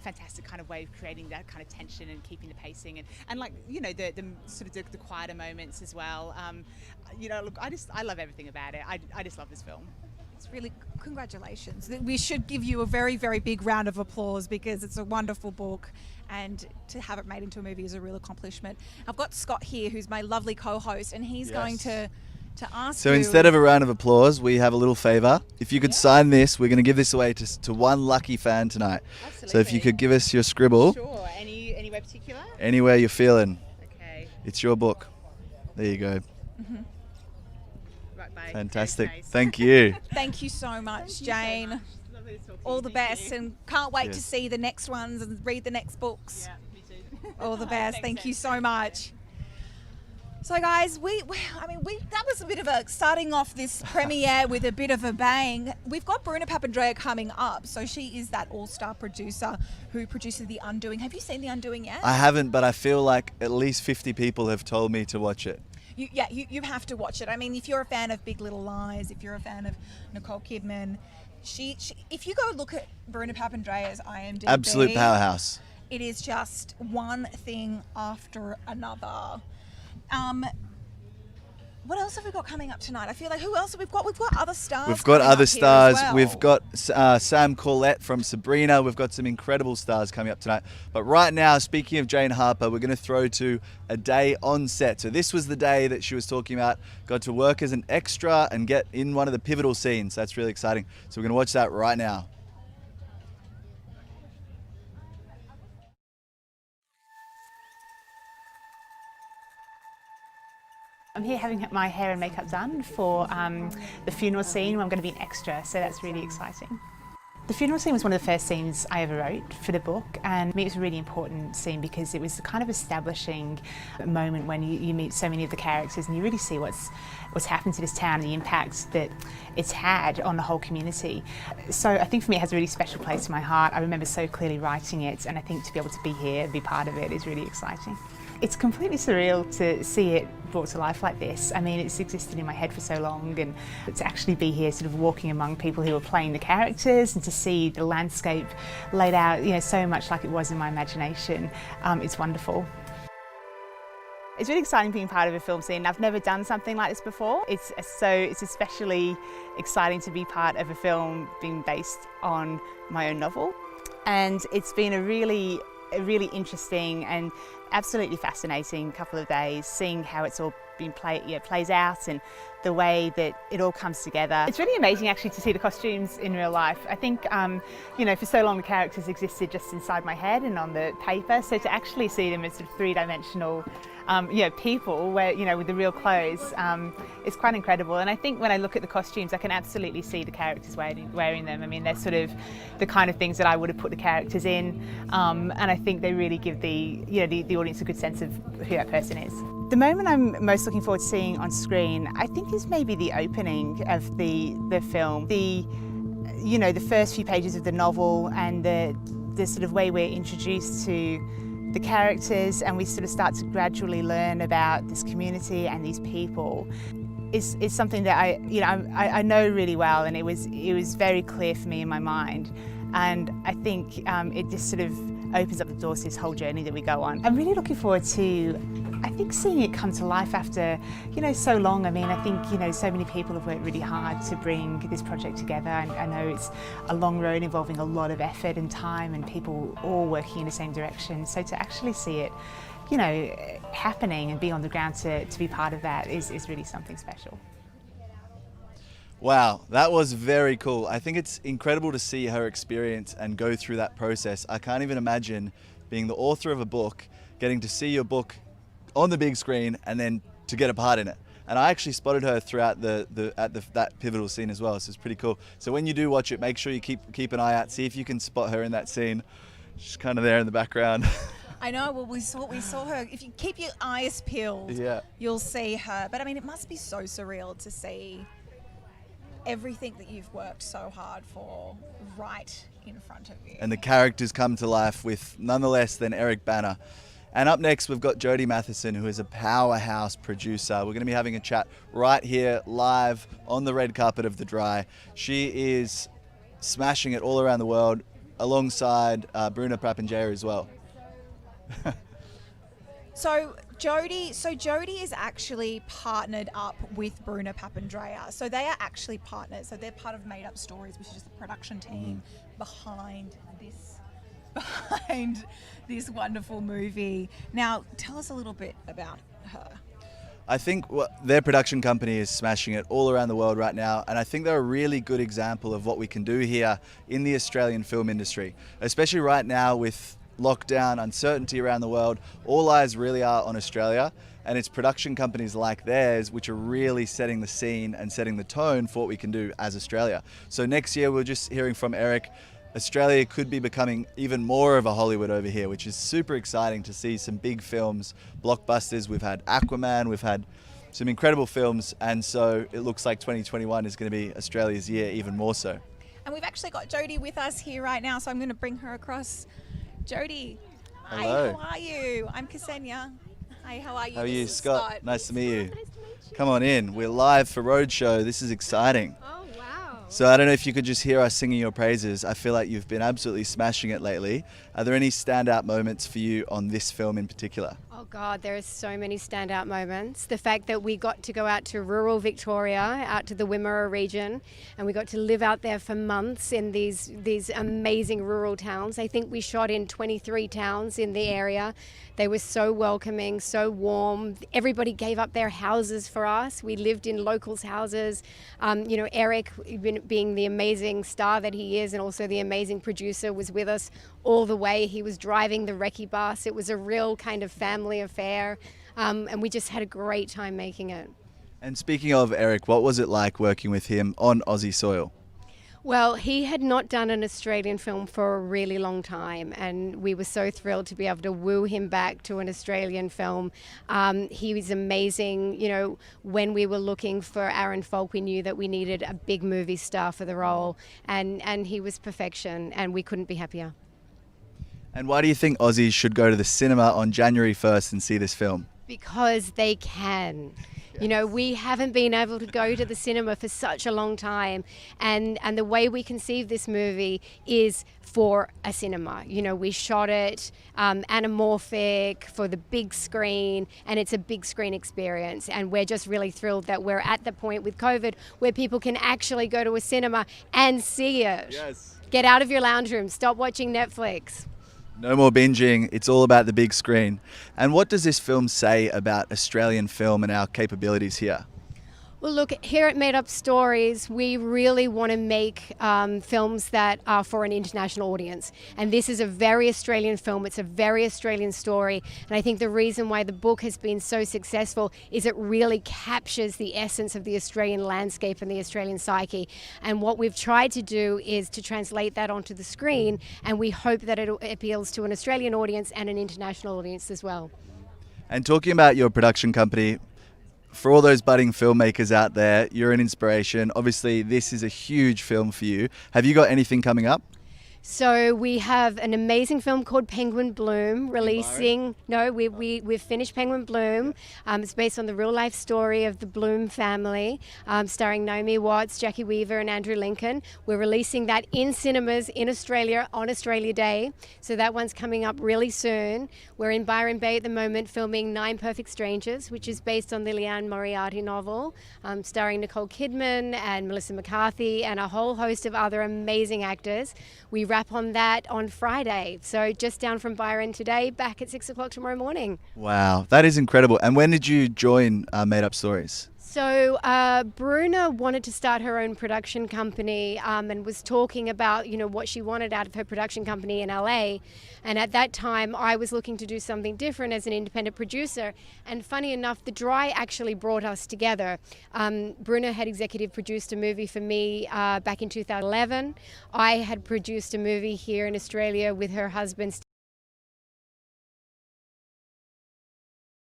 fantastic kind of way of creating that kind of tension and keeping the pacing and like, you know, the sort of the quieter moments as well. You know, look, I love everything about it. I just love this film. It's really, congratulations. We should give you a very, very big round of applause because it's a wonderful book, and to have it made into a movie is a real accomplishment. I've got Scott here, who's my lovely co-host, and he's going to ask So you... instead of a round of applause, we have a little favour. If you could sign this, we're going to give this away to one lucky fan tonight. Absolutely. So if you could give us your scribble. Sure. Anywhere particular? Anywhere you're feeling. Okay. It's your book. There you go. Mm-hmm. Right, bye. Fantastic. Nice. Thank you. Thank you so much, Jane. Love All the best, and can't wait to Yes. see the next ones and read the next books. Yeah, me too. All the best. Thank you so much. So guys, that was a bit of a starting off this premiere with a bit of a bang. We've got Bruna Papandreou coming up. So she is that all-star producer who produces The Undoing. Have you seen The Undoing yet? I haven't, but I feel like at least 50 people have told me to watch it. You have to watch it. I mean, if you're a fan of Big Little Lies, if you're a fan of Nicole Kidman, she if you go look at Bruna Papandreou's IMDb, Absolute powerhouse. it is just one thing after another. What else have we got coming up tonight? I feel like who else have we got? We've got other stars. We've got coming other up here stars. as well. We've got Sam Corlett from Sabrina. We've got some incredible stars coming up tonight. But right now, speaking of Jane Harper, we're going to throw to a day on set. So this was the day that she was talking about. Got to work as an extra and get in one of the pivotal scenes. That's really exciting. So we're going to watch that right now. I'm here having my hair and makeup done for the funeral scene where I'm going to be an extra, so that's really exciting. The funeral scene was one of the first scenes I ever wrote for the book, and to me it was a really important scene because it was the kind of establishing moment when you meet so many of the characters and you really see what's happened to this town and the impact that it's had on the whole community. So I think for me it has a really special place in my heart. I remember so clearly writing it, and I think to be able to be here and be part of it is really exciting. It's completely surreal to see it brought to life like this. I mean, it's existed in my head for so long, and to actually be here sort of walking among people who are playing the characters and to see the landscape laid out, you know, so much like it was in my imagination, it's wonderful. It's really exciting being part of a film scene. I've never done something like this before. It's especially exciting to be part of a film being based on my own novel. And it's been a really interesting and absolutely fascinating couple of days, seeing how it's all been plays out and the way that it all comes together. It's really amazing actually to see the costumes in real life. I think, you know, for so long the characters existed just inside my head and on the paper, so to actually see them as sort of three-dimensional people where, you know, with the real clothes, is quite incredible. And I think when I look at the costumes, I can absolutely see the characters wearing them. I mean, they're sort of the kind of things that I would have put the characters in, and I think they really give the audience a good sense of who that person is. The moment I'm most looking forward to seeing on screen, I think, is maybe the opening of the film. The first few pages of the novel and the sort of way we're introduced to the characters, and we sort of start to gradually learn about this community and these people is something that I know really well, and it was very clear for me in my mind, and I think it just sort of opens up the doors to this whole journey that we go on. I'm really looking forward to, I think, seeing it come to life after, you know, so long. I mean, I think, you know, so many people have worked really hard to bring this project together, and I know it's a long road involving a lot of effort and time and people all working in the same direction. So to actually see it, you know, happening and be on the ground to be part of that is really something special. Wow, that was very cool. I think it's incredible to see her experience and go through that process. I can't even imagine being the author of a book, getting to see your book on the big screen and then to get a part in it. And I actually spotted her throughout that pivotal scene as well, so it's pretty cool. So when you do watch it, make sure you keep an eye out, see if you can spot her in that scene. She's kind of there in the background. I know, well, we saw her. If you keep your eyes peeled, yeah, you'll see her. But I mean, it must be so surreal to see everything that you've worked so hard for right in front of you. And the characters come to life with none less than Eric Bana. And up next, we've got Jodie Matheson, who is a powerhouse producer. We're going to be having a chat right here, live on the red carpet of The Dry. She is smashing it all around the world, alongside Bruna Papandreou as well. So Jodie is actually partnered up with Bruna Papandreou. So they are actually partners. So they're part of Made Up Stories, which is the production team behind this wonderful movie. Now, tell us a little bit about her. I think their production company is smashing it all around the world right now, and I think they're a really good example of what we can do here in the Australian film industry, especially right now with lockdown, uncertainty around the world. All eyes really are on Australia, And it's production companies like theirs which are really setting the scene and setting the tone for what we can do as Australia. So next year, we're just hearing from Eric, Australia could be becoming even more of a Hollywood over here, which is super exciting to see some big films, blockbusters. We've had Aquaman, we've had some incredible films, and so it looks like 2021 is going to be Australia's year even more so. And we've actually got Jodie with us here right now, so I'm going to bring her across. Jodie, hello. Hi, how are you? I'm Ksenia. Hi, how are you? How are This you, is Scott? Nice to meet you. Come on in. We're live for Roadshow. This is exciting. Oh, wow. So I don't know if you could just hear us singing your praises. I feel like you've been absolutely smashing it lately. Are there any standout moments for you on this film in particular? Oh God, there are so many standout moments. The fact that we got to go out to rural Victoria, out to the Wimmera region, and we got to live out there for months in these amazing rural towns. I think we shot in 23 towns in the area. They were so welcoming, so warm. Everybody gave up their houses for us. We lived in locals' houses. You know, Eric, being the amazing star that he is and also the amazing producer, was with us all the way. He was driving the recce bus. It was a real kind of family affair, and we just had a great time making it. And speaking of Eric, what was it like working with him on Aussie soil? Well, he had not done an Australian film for a really long time, and we were so thrilled to be able to woo him back to an Australian film. He was amazing. You know, when we were looking for Aaron Falk, we knew that we needed a big movie star for the role, and he was perfection, and we couldn't be happier. And why do you think Aussies should go to the cinema on January 1st and see this film? Because they can. You know, we haven't been able to go to the cinema for such a long time, and the way we conceive this movie is for a cinema. You know, we shot it anamorphic for the big screen, and it's a big screen experience, and we're just really thrilled that we're at the point with COVID where people can actually go to a cinema and see it. Yes. Get out of your lounge room, stop watching Netflix. No more binging, it's all about the big screen. And what does this film say about Australian film and our capabilities here? Well, look, here at Made Up Stories, we really want to make films that are for an international audience. And this is a very Australian film. It's a very Australian story. And I think the reason why the book has been so successful is it really captures the essence of the Australian landscape and the Australian psyche. And what we've tried to do is to translate that onto the screen. And we hope that it appeals to an Australian audience and an international audience as well. And talking about your production company, for all those budding filmmakers out there, you're an inspiration. Obviously, this is a huge film for you. Have you got anything coming up? So we have an amazing film called Penguin Bloom releasing. No, we've finished Penguin Bloom. It's based on the real life story of the Bloom family, starring Naomi Watts, Jackie Weaver, and Andrew Lincoln. We're releasing that in cinemas in Australia on Australia Day. So that one's coming up really soon. We're in Byron Bay at the moment filming 9 Perfect Strangers, which is based on the Leanne Moriarty novel, starring Nicole Kidman and Melissa McCarthy and a whole host of other amazing actors. We wrap on that on Friday. So just down from Byron today, back at 6 o'clock tomorrow morning. Wow, that is incredible. And when did you join Made Up Stories? So Bruna wanted to start her own production company and was talking about, you know, what she wanted out of her production company in LA. And at that time, I was looking to do something different as an independent producer. And funny enough, The Dry actually brought us together. Bruna had executive produced a movie for me back in 2011. I had produced a movie here in Australia with her husband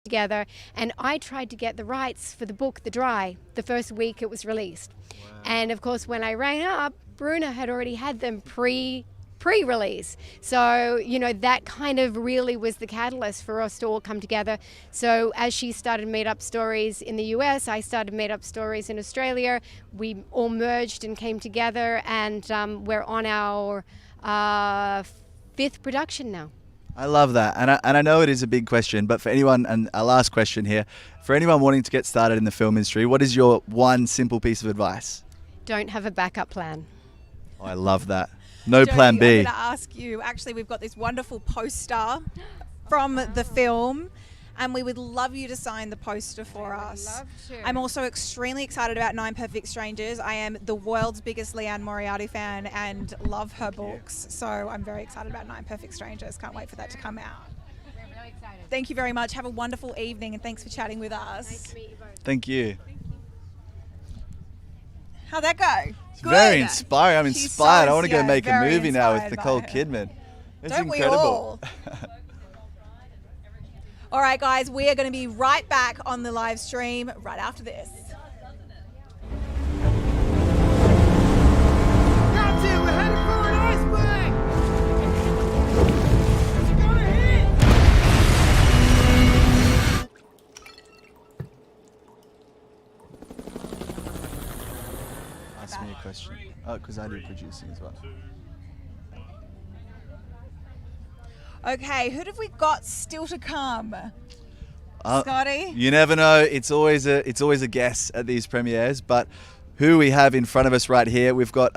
together, and I tried to get the rights for the book The Dry the first week it was released. Wow. And of course when I rang up, Bruna had already had them pre-release. So, you know, that kind of really was the catalyst for us to all come together. So as she started Made Up Stories in the US, I started Made Up Stories in Australia. We all merged and came together, and we're on our 5th production now. I love that. And I know it is a big question, but for anyone, and our last question here, for anyone wanting to get started in the film industry, what is your one simple piece of advice? Don't have a backup plan. Oh, I love that. No Jodie, plan B. I'm going to ask you, actually, we've got this wonderful poster from the film, and we would love you to sign the poster for us. Love to. I'm also extremely excited about 9 Perfect Strangers. I am the world's biggest Leanne Moriarty fan and love her books. So I'm very excited about 9 Perfect Strangers. Can't wait for that to come out. We're really Thank you very much. Have a wonderful evening, and thanks for chatting with us. Nice to meet you both. Thank you. How'd that go? It's very inspiring. I'm She's inspired. so- I want to go yeah, make a very movie now with inspired by Nicole her. Kidman. It's Don't we incredible. all? All right, guys, we are going to be right back on the live stream right after this. That's it, we're headed for an iceberg! It's gonna hit! Ask me a question. Oh, because I do producing as well. Okay, who have we got still to come? Scotty? You never know. It's always a guess at these premieres. But who we have in front of us right here, we've got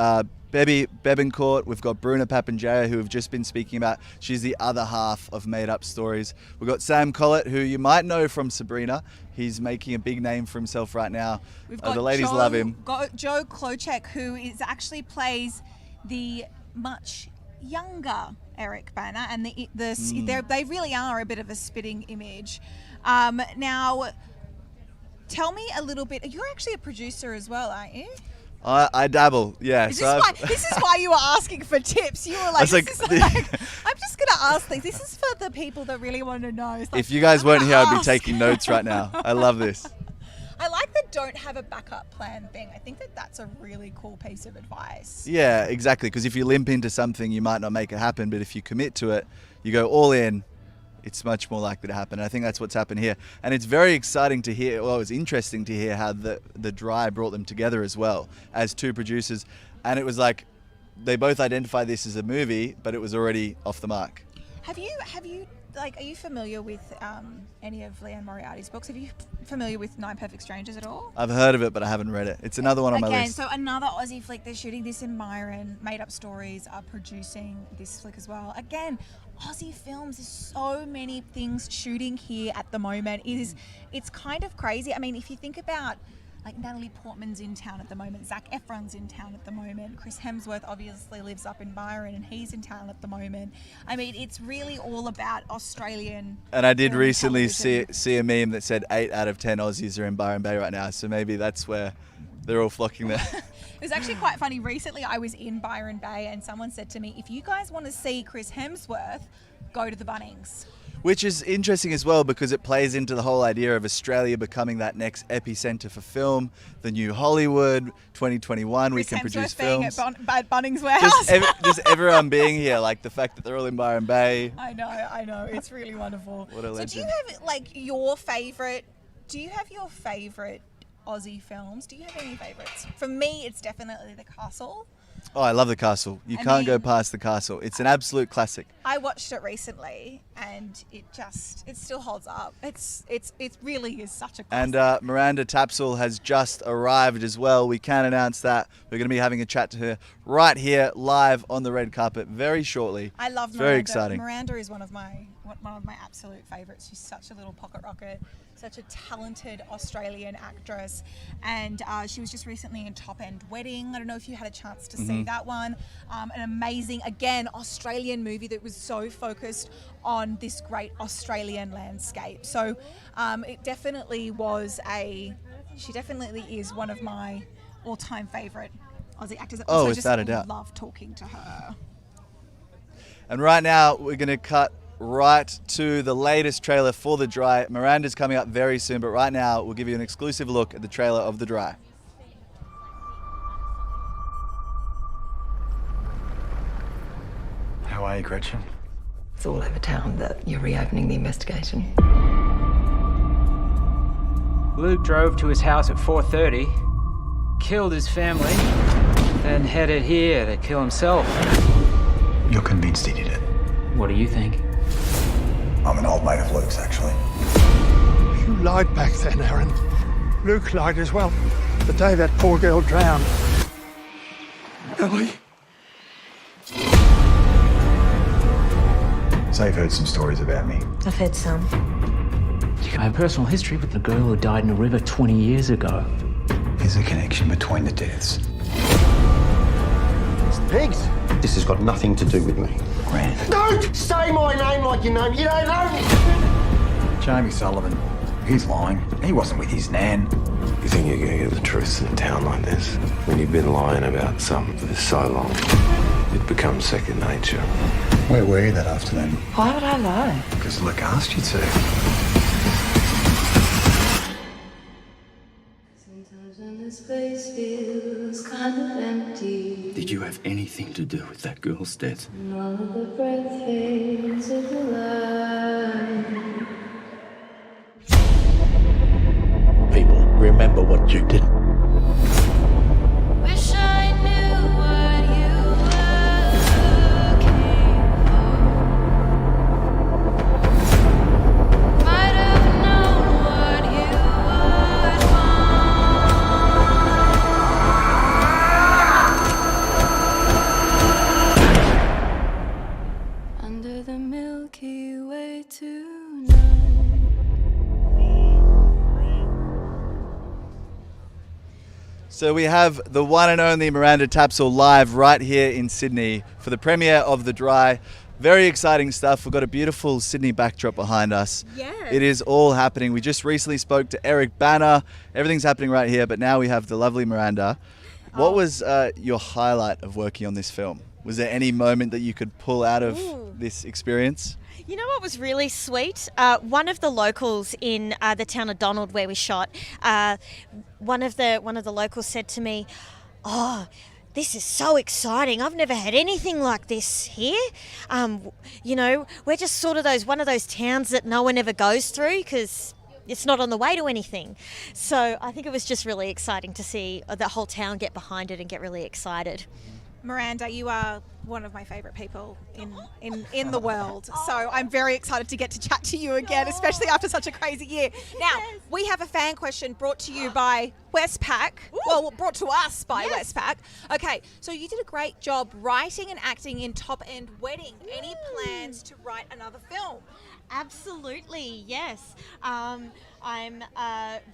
Bebby Bebencourt, we've got Bruna Papandreou, who we've just been speaking about. She's the other half of Made Up Stories. We've got Sam Corlett, who you might know from Sabrina. He's making a big name for himself right now. We've got the ladies Joe, love him. Joe Klochek, who is actually plays the much younger Eric Bana, and they really are a bit of a spitting image. Now, tell me a little bit. You're actually a producer as well, aren't you? I dabble, yeah. This is why you were asking for tips. You were like, I'm just going to ask things. This is for the people that really want to know. It's like, if you guys I'm weren't gonna here, I'd be ask. taking notes right now. I love this. I like the don't have a backup plan thing. I think that's a really cool piece of advice. Yeah, exactly. Because if you limp into something, you might not make it happen. But if you commit to it, you go all in, it's much more likely to happen. And I think that's what's happened here. And it's very exciting to hear, well, it's interesting to hear how the Dry brought them together as well as two producers. And it was like, they both identified this as a movie, but it was already off the mark. Have you are you familiar with any of Leanne Moriarty's books? Are you familiar with Nine Perfect Strangers at all? I've heard of it, but I haven't read it. It's another one on my list. So another Aussie flick. They're shooting this in Byron. Made Up Stories are producing this flick as well. Again, Aussie films. There's so many things shooting here at the moment. It's kind of crazy. I mean, if you think about, like, Natalie Portman's in town at the moment, Zac Efron's in town at the moment, Chris Hemsworth obviously lives up in Byron and he's in town at the moment. I mean, it's really all about Australian. And I did film recently television. see a meme that said 8 out of 10 Aussies are in Byron Bay right now. So maybe that's where they're all flocking there. It was actually quite funny. Recently, I was in Byron Bay and someone said to me, if you guys want to see Chris Hemsworth, go to the Bunnings. Which is interesting as well because it plays into the whole idea of Australia becoming that next epicenter for film, the new Hollywood, 2021, we can produce films. At Bunnings Warehouse. Just everyone being here, like the fact that they're all in Byron Bay. I know. It's really wonderful. What a legend. So do you have your favorite Aussie films? Do you have any favorites? For me, it's definitely The Castle. Oh, I love The Castle. You can't go past The Castle. It's an absolute classic. I watched it recently, and it still holds up. It really is such a classic. And Miranda Tapsell has just arrived as well. We can announce that. We're going to be having a chat to her right here, live on the red carpet, very shortly. I love it's Miranda. very exciting. Miranda is one of my absolute favourites. She's such a little pocket rocket, such a talented Australian actress, and she was just recently in Top End Wedding. I don't know if you had a chance to see that one. An amazing, again, Australian movie that was so focused on this great Australian landscape. So it definitely she definitely is one of my all-time favourite Aussie actors. Oh, also without a doubt. I love talking to her. And right now, we're going to cut right to the latest trailer for The Dry. Miranda's coming up very soon, but right now, we'll give you an exclusive look at the trailer of The Dry. How are you, Gretchen? It's all over town that you're reopening the investigation. Luke drove to his house at 4:30, killed his family, then headed here to kill himself. You're convinced he did it? What do you think? I'm an old mate of Luke's, actually. You lied back then, Aaron. Luke lied as well. The day that poor girl drowned. Ellie? So you've heard some stories about me. I've heard some. I have personal history with the girl who died in a river 20 years ago. There's a connection between the deaths. Pigs! This has got nothing to do with me. Grant. Don't say my name like you know me. You don't know me. Jamie Sullivan, he's lying. He wasn't with his nan. You think you're going to get the truth in a town like this? When you've been lying about something for so long, it becomes second nature. Where were you that afternoon? Why would I lie? Because Luke asked you to. Sometimes when this place feels kind of empty, Did you have anything to do with that girl's death? and all of the breath fades with the light. People, remember what you did. Wish I knew what you were looking for. Might have known what you would want. Under the Milky Way tonight. So we have the one and only Miranda Tapsell live right here in Sydney for the premiere of The Dry. Very exciting stuff. We've got a beautiful Sydney backdrop behind us. Yeah. It is all happening. We just recently spoke to Eric Bana. Everything's happening right here, but now we have the lovely Miranda. What was your highlight of working on this film? Was there any moment that you could pull out of this experience? You know what was really sweet? One of the locals in the town of Donald where we shot, one of the locals said to me, "Oh, this is so exciting. I've never had anything like this here. You know, we're just sort of one of those towns that no one ever goes through because it's not on the way to anything." So I think it was just really exciting to see the whole town get behind it and get really excited. Miranda, you are one of my favourite people in the world. So I'm very excited to get to chat to you again, especially after such a crazy year. Now, we have a fan question brought to you by Westpac. Well, brought to us by Westpac. Okay, so you did a great job writing and acting in Top End Wedding. Any plans to write another film? Absolutely, yes. I'm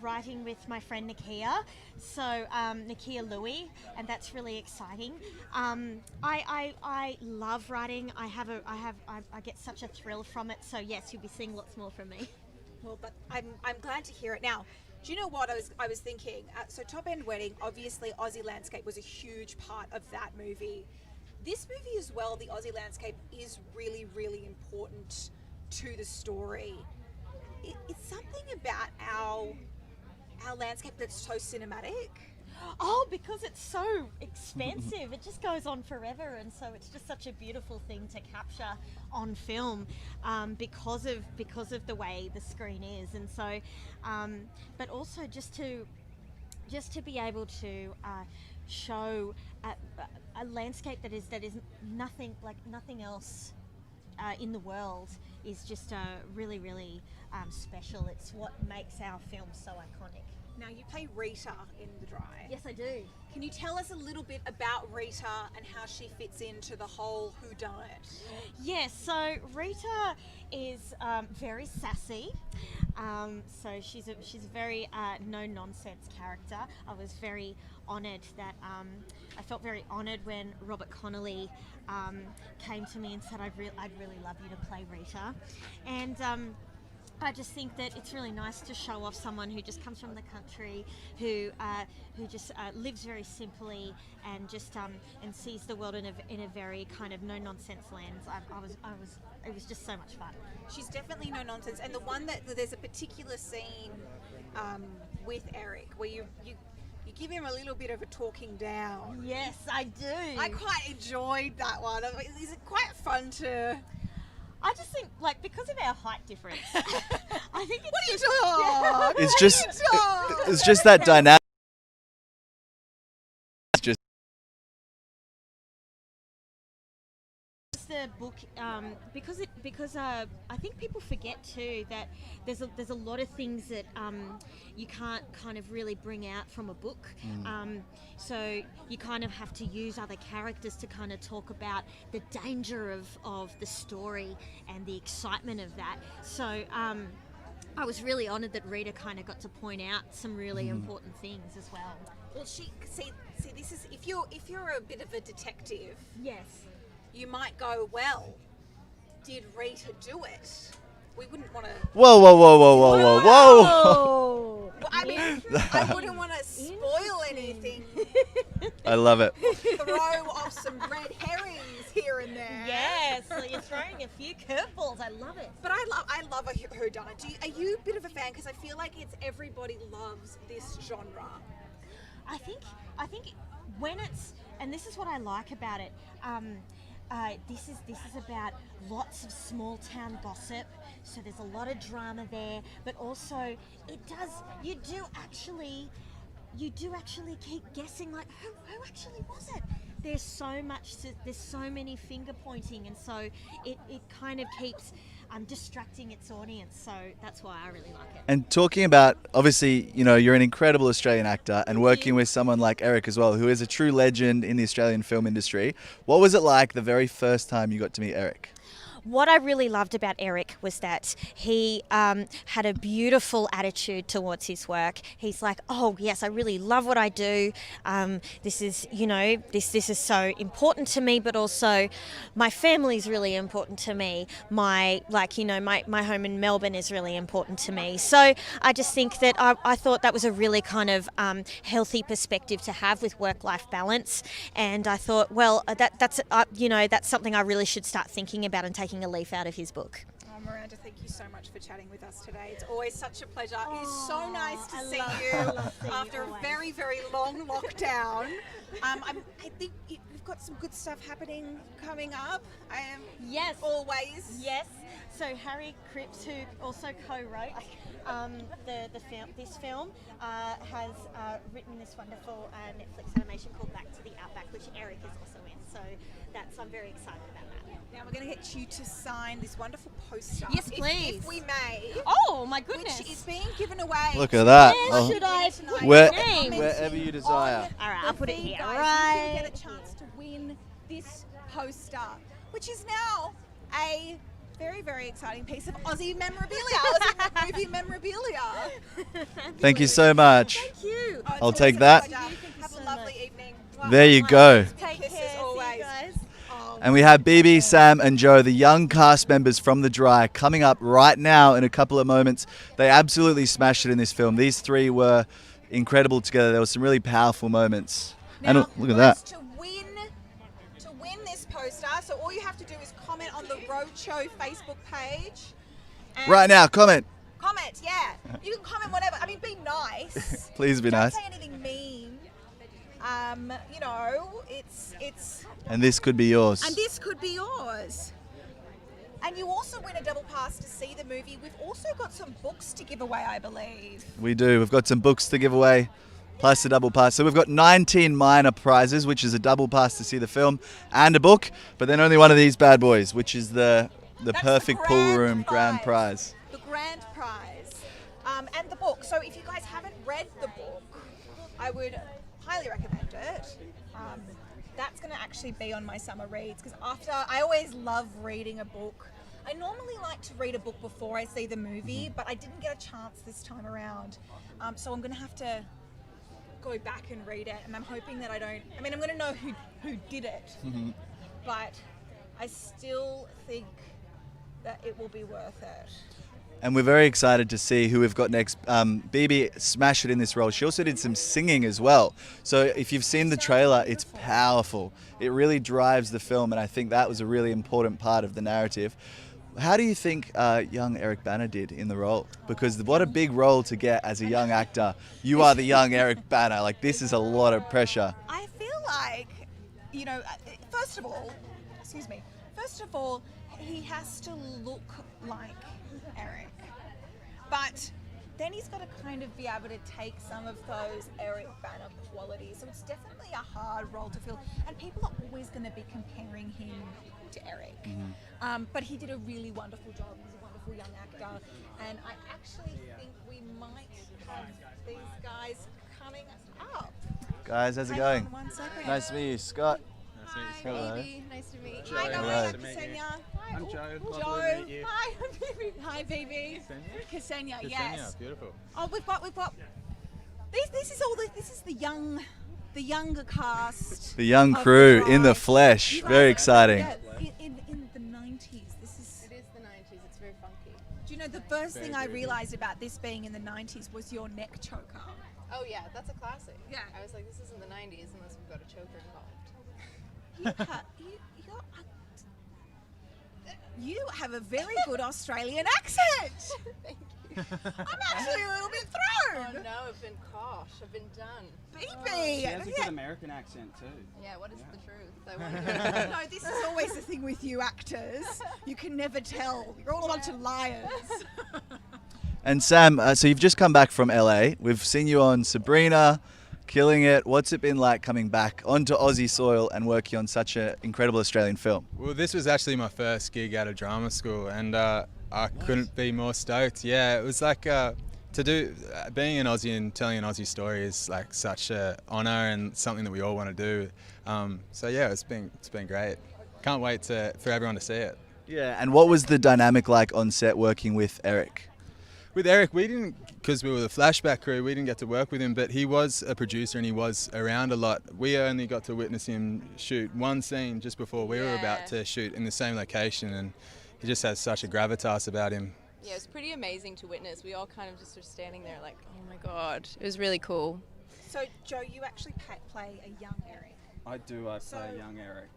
writing with my friend Nakia, so Nakia Louie, and that's really exciting. I love writing. I get such a thrill from it. So yes, you'll be seeing lots more from me. Well, but I'm glad to hear it. Now, do you know what I was thinking? So Top End Wedding, obviously Aussie landscape was a huge part of that movie. This movie as well, the Aussie landscape is really, really important to the story. It's something about our landscape that's so cinematic. Oh, because it's so expansive. It just goes on forever, and so it's just such a beautiful thing to capture on film because of the way the screen is, and so but also just to be able to show a landscape that is nothing like nothing else in the world is just really, really special. It's what makes our film so iconic. Now, you play Rita in The Dry. Yes, I do. Can you tell us a little bit about Rita and how she fits into the whole whodunit? Yes, so Rita is very sassy. So she's a very no-nonsense character. I was very honoured that I felt very honoured when Robert Connolly came to me and said, I'd really love you to play Rita. And I just think that it's really nice to show off someone who just comes from the country, who just lives very simply and just and sees the world in a very kind of no nonsense lens. It was just so much fun. She's definitely no nonsense, and the one that there's a particular scene with Eric where you give him a little bit of a talking down. Yes, I do. I quite enjoyed that one. Is it quite fun to? I just think, like, because of our height difference, I think it's what are you doing? It's just that dynamic. The book because I think people forget too that there's a lot of things that you can't kind of really bring out from a book. So you kind of have to use other characters to kind of talk about the danger of the story and the excitement of that. So I was really honoured that Rita kind of got to point out some really important things as well. Well, see, this is if you're a bit of a detective. Yes. You might go, well, did Rita do it? we wouldn't want to. Whoa, whoa, whoa, whoa, whoa, whoa, whoa! Well, I mean, I wouldn't want to spoil anything. I love it. Throw off some red herrings here and there. Yes, so you're throwing a few curveballs. I love it. But I love a whodunit. Are you a bit of a fan? Because I feel like everybody loves this genre. I think when it's, and this is what I like about it. This is about lots of small town gossip. So there's a lot of drama there, but also you do actually keep guessing, like who actually was it? There's so many finger pointing, and so it kind of keeps distracting its audience. So that's why I really like it. And talking about, obviously, you're an incredible Australian actor, and working with someone like Eric as well, who is a true legend in the Australian film industry. What was it like the very first time you got to meet Eric? What I really loved about Eric was that he had a beautiful attitude towards his work. He's like, oh yes, I really love what I do. This is, this is so important to me, but also my family is really important to me. My home in Melbourne is really important to me. So I just think that I thought that was a really kind of healthy perspective to have with work-life balance. And I thought, well, that's something I really should start thinking about and taking a leaf out of his book. Oh, Miranda, thank you so much for chatting with us today. It's always such a pleasure. It's so nice to see you after a very, very long lockdown. I think we've got some good stuff coming up. Yes. Always. Yes. So Harry Cripps, who also co-wrote this film, has written this wonderful Netflix animation called Back to the Outback, which Eric is also in. So I'm very excited about that. Now we're going to get you to sign this wonderful poster. Yes, please. If we may. Oh my goodness. Which is being given away. Look at that. Where should I put Wherever you desire. All right, I'll put it here. Guys, Right. you can get a chance to win this poster, which is now a very, very exciting piece of Aussie memorabilia, Aussie movie memorabilia. Thank you so much. Thank you. I'll take that. Have a lovely evening. There you go. Take care. As always. And we have Bibi, Sam and Joe, the young cast members from The Dry, coming up right now in a couple of moments. They absolutely smashed it in this film. These three were incredible together. There were some really powerful moments. Now, and look at that. To win this poster, so all you have to do is comment on the Roadshow Facebook page. Right now, comment. Comment, yeah. You can comment whatever. I mean, be nice. Please be nice. Don't say anything mean. It's. And this could be yours. And this could be yours. And you also win a double pass to see the movie. We've also got some books to give away, I believe. We do. We've got some books to give away, plus a double pass. So we've got 19 minor prizes, which is a double pass to see the film and a book, but then only one of these bad boys, which is the perfect pool room grand prize. The grand prize. And the book. So if you guys haven't read the book, I would highly recommend it. That's going to actually be on my summer reads, because I always love reading a book. I normally like to read a book before I see the movie, but I didn't get a chance this time around. So I'm going to have to go back and read it, and I'm hoping that I'm going to know who did it, but I still think that it will be worth it. And we're very excited to see who we've got next. Bibi smashed it in this role. She also did some singing as well. So if you've seen the trailer, it's powerful. It really drives the film, and I think that was a really important part of the narrative. How do you think young Eric Bana did in the role? Because what a big role to get as a young actor. You are the young Eric Bana. Like, this is a lot of pressure. I feel like, first of all, he has to look like Eric. But then he's got to kind of be able to take some of those Eric Bana qualities. So it's definitely a hard role to fill. And people are always going to be comparing him to Eric. But he did a really wonderful job. He's a wonderful young actor. And I actually think we might have these guys coming up. Guys, how's it going? Nice to meet you, Scott. Hello. Nice to meet you. Hi, guys. Ksenia. I'm Joe. Joe. Lovely to meet you. Hi, Bibi. Hi, Bibi. Ksenia, yes. Beautiful. Oh, we've got. This is the younger cast. The young crew in the flesh. Very exciting. Yeah, in the 90s. It is the 90s. It's very funky. know, the first thing I realised about this being in the 90s was your neck choker. Oh yeah, that's a classic. Yeah. I was like, this isn't the 90s unless we've got a choker involved. You have a very good Australian accent. Thank you. I'm actually a little bit thrown. Oh no, I've been cosh. I've been done. Baby. She has a good American accent too. Yeah, what is the truth? I wonder. No, this is always the thing with you actors. You can never tell. You're all a bunch of liars. And Sam, so you've just come back from LA. We've seen you on Sabrina, killing it. What's it been like coming back onto Aussie soil and working on such an incredible Australian film? Well, this was actually my first gig out of drama school, and I couldn't be more stoked. Yeah, it was like being an Aussie and telling an Aussie story is like such an honour and something that we all want to do. So yeah, it's been great. Can't wait for everyone to see it. Yeah, and what was the dynamic like on set working with Eric? With Eric, we didn't, because we were the flashback crew, we didn't get to work with him, but he was a producer and he was around a lot. We only got to witness him shoot one scene just before we were about to shoot in the same location, and he just has such a gravitas about him. Yeah, it was pretty amazing to witness. We all kind of just were standing there like, oh my God. It was really cool. So, Joe, you actually play a young Eric. I do. I play young Eric.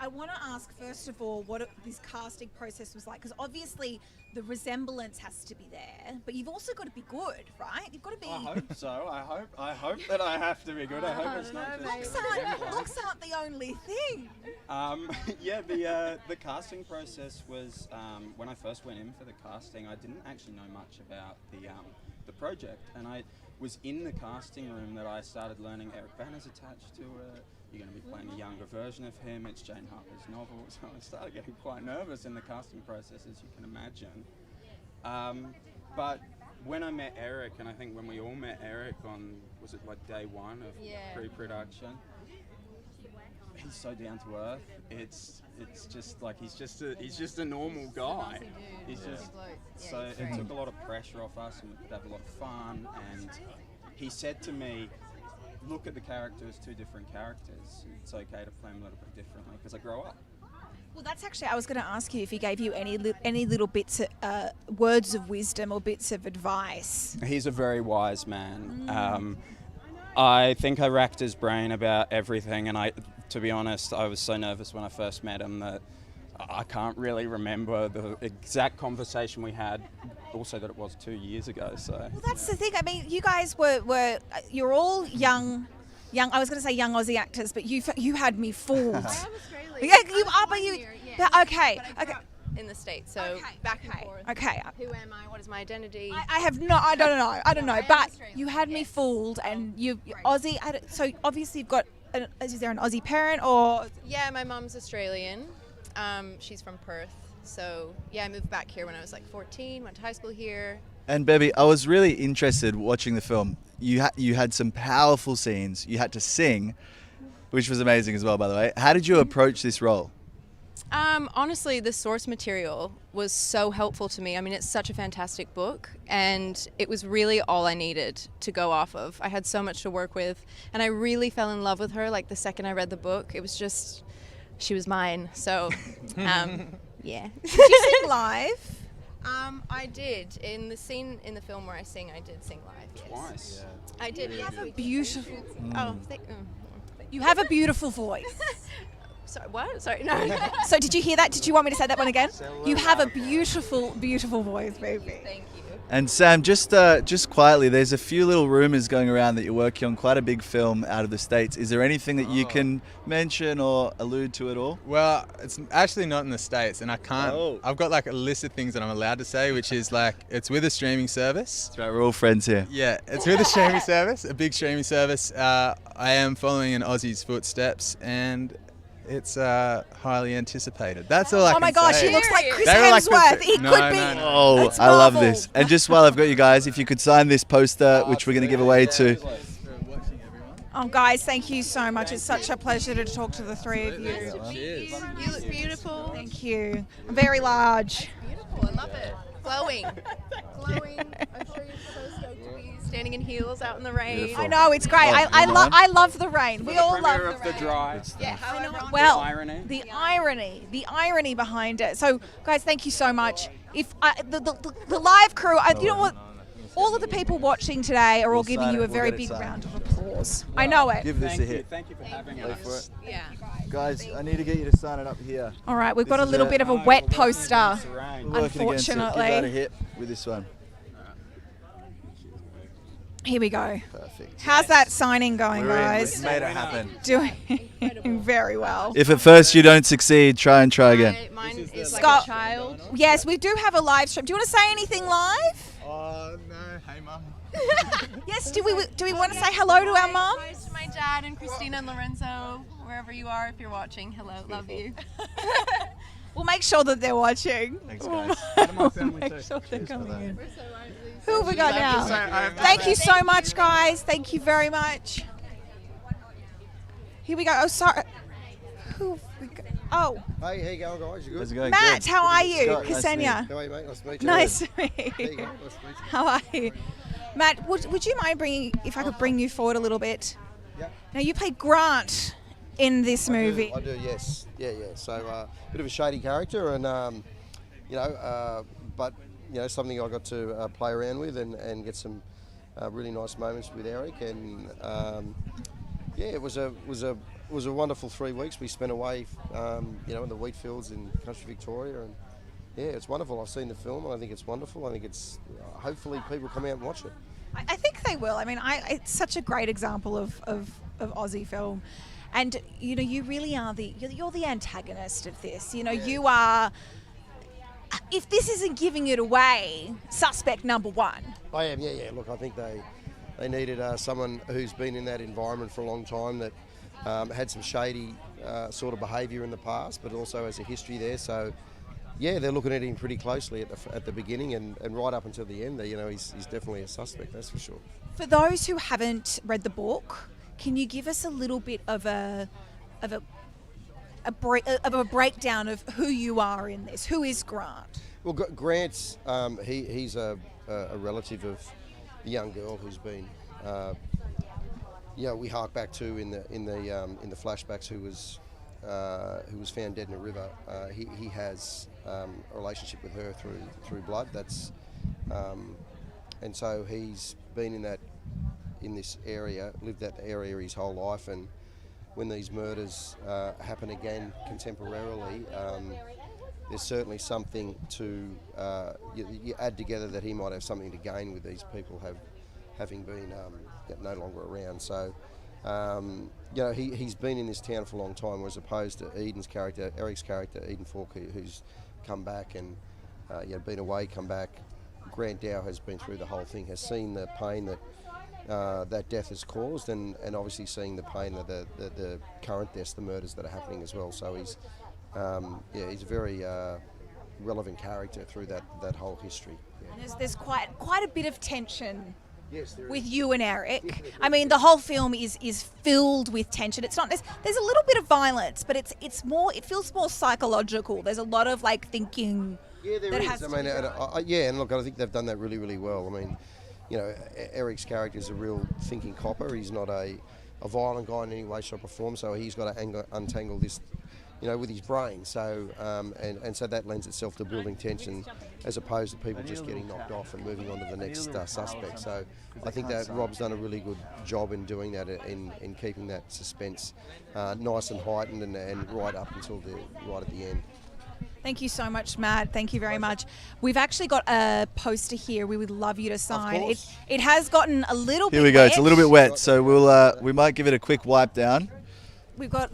I want to ask, first of all, what this casting process was like, because obviously the resemblance has to be there, but you've also got to be good, right? You've got to be... I hope so. I hope that I have to be good. I hope it's not just... Looks aren't the only thing. Yeah, the casting process was, when I first went in for the casting, I didn't actually know much about the project, and I was in the casting room that I started learning Eric Bana's attached to it. You're going to be playing a younger version of him. It's Jane Harper's novel. So I started getting quite nervous in the casting process, as you can imagine. But when I met Eric, and I think when we all met Eric on, was it like day one of pre-production? He's so down to earth. It's just like he's just a normal guy. He's just so it took a lot of pressure off us, and we could have a lot of fun. And he said to me, look at the characters, two different characters. It's okay to play them a little bit differently because I grow up. Well, that's actually, I was going to ask you if he gave you any little bits of words of wisdom or bits of advice. He's a very wise man. I think I racked his brain about everything, and to be honest, I was so nervous when I first met him that I can't really remember the exact conversation we had. Also, that it was 2 years ago. So. Well, that's the thing. I mean, you guys you're all young. I was going to say young Aussie actors, but you had me fooled. I am Australian. Yeah, you are, but you. Yeah, okay. But I grew up in the States, so back and forth. Okay. Who am I? What is my identity? I don't know. But you had me fooled, and you Aussie. So obviously you've got. Is there an Aussie parent or? Yeah, my mom's Australian. She's from Perth. So yeah, I moved back here when I was like 14, went to high school here. And Bebby, I was really interested watching the film. You had some powerful scenes. You had to sing, which was amazing as well, by the way. How did you approach this role? Honestly, the source material was so helpful to me. I mean, it's such a fantastic book, and it was really all I needed to go off of. I had so much to work with, and I really fell in love with her. Like the second I read the book, it was just, she was mine. So, yeah. Did you sing live? I did. In the scene in the film where I sing, I did sing live. Yes. Twice. I did. You Yes. have a beautiful. You have a beautiful voice. Sorry, what? Sorry, no. So did you hear that? Did you want me to say that one again? You have a beautiful, beautiful voice, baby. Thank you. And Sam, just quietly, there's a few little rumours going around that you're working on quite a big film out of the States. Is there anything that you can mention or allude to at all? Well, it's actually not in the States, and I can't. I've got like a list of things that I'm allowed to say, which is like, it's with a streaming service. That's right, we're all friends here. Yeah, it's with a streaming service, a big streaming service. I am following in Aussie's footsteps, and it's highly anticipated. That's all I can say. Oh my gosh, he looks like Chris Hemsworth. He could be. Oh, I love this. And just while I've got you guys, if you could sign this poster, which we're going to give away to... Oh, guys, thank you so much. It's such a pleasure to talk to the three of you. You look beautiful. Thank you. Very large. Beautiful. I love it. Glowing. Glowing. I'm sure you're so stoked to be standing in heels out in the rain. Beautiful. I know, it's great. I love the rain. We all love the rain. Dry. Yeah, well, the irony behind it. So, guys, thank you so much. If the live crew, you know what? All of the people watching today are all giving you a very big round of applause. I know it. Give this a hit. Thank you for having us. Yeah. Guys, I need to get you to sign it up here. All right, we've got a This is little bit of a wet poster, We're working against it. Give that a unfortunately. hit with this one. Here we go. Perfect. How's that signing going, We're in. guys? We've made it happen. Doing very well. If at first you don't succeed, try again. Mine is like Scott, a child. Yes, we do have a live stream. Do you want to say anything live? Oh, no. Hey, Mum. Yes. Do we want to say hello to our mum? Hi to my dad and Christina and Lorenzo, wherever you are, if you're watching. Hello, love you. We'll make sure that they're watching. Thanks, guys. We'll make sure they're coming in. Who have we got now? Thank you so much, guys. Thank you very much. Here we go. Oh, sorry. Who have we got? Oh. Hey, how you going, guys? You good? How's it going? Matt, Good. how are you? Scott, nice to meet you. Ksenia. How are you, mate? Nice to meet you. Nice to meet There you you. go. Nice to meet you. How are you? Matt, would you mind if I could bring you forward a little bit? Yeah. Now, you play Grant in this movie. I do, yes. Yeah. So, bit of a shady character, and but something I got to play around with and get some really nice moments with Eric, and it was a wonderful 3 weeks we spent away, in the wheat fields in country Victoria, and it's wonderful. I've seen the film, and I think it's wonderful. I think it's hopefully people come out and watch it. I think they will. I mean, it's such a great example of Aussie film. And, you really are you're the antagonist of this. You are, if this isn't giving it away, suspect number one. I am, yeah. Look, I think they needed someone who's been in that environment for a long time, that had some shady sort of behaviour in the past, but also has a history there. So, they're looking at him pretty closely at the beginning and right up until the end. He's definitely a suspect, that's for sure. For those who haven't read the book, can you give us a little bit of a breakdown of who you are in this? Who is Grant? Well, Grant's he's a relative of the young girl who's been, we hark back to in the flashbacks, who was found dead in a river. He has a relationship with her through blood. That's and so he's been in this area, lived that area his whole life, and when these murders happen again contemporarily, there's certainly something to you add together that he might have something to gain with these people having been no longer around. So he's been in this town for a long time, as opposed to Eric's character, Eden Falk, who's come back and been away, come back. Grant Dow has been through the whole thing, has seen the pain that death has caused, and obviously seeing the pain of the current deaths, the murders that are happening as well. So he's a very relevant character through that whole history. Yeah. And there's quite a bit of tension. Yes, there with is. you and Eric. I mean, the whole film is filled with tension. It's not. There's a little bit of violence, but it's more. It feels more psychological. There's a lot of thinking. Yeah, there that is. has I to mean, be done. and look, I think they've done that really, really well. I mean, Eric's character is a real thinking copper. He's not a violent guy in any way, shape, or form. So he's got to untangle this, with his brain. So and so that lends itself to building tension, as opposed to people just getting knocked off and moving on to the next suspect. So I think that Rob's done a really good job in doing that, in keeping that suspense nice and heightened and right up until right at the end. Thank you so much, Matt. Thank you very much. We've actually got a poster here we would love you to sign. It has gotten a little bit Here we go. wet. It's a little bit wet, so we might give it a quick wipe down. We've got,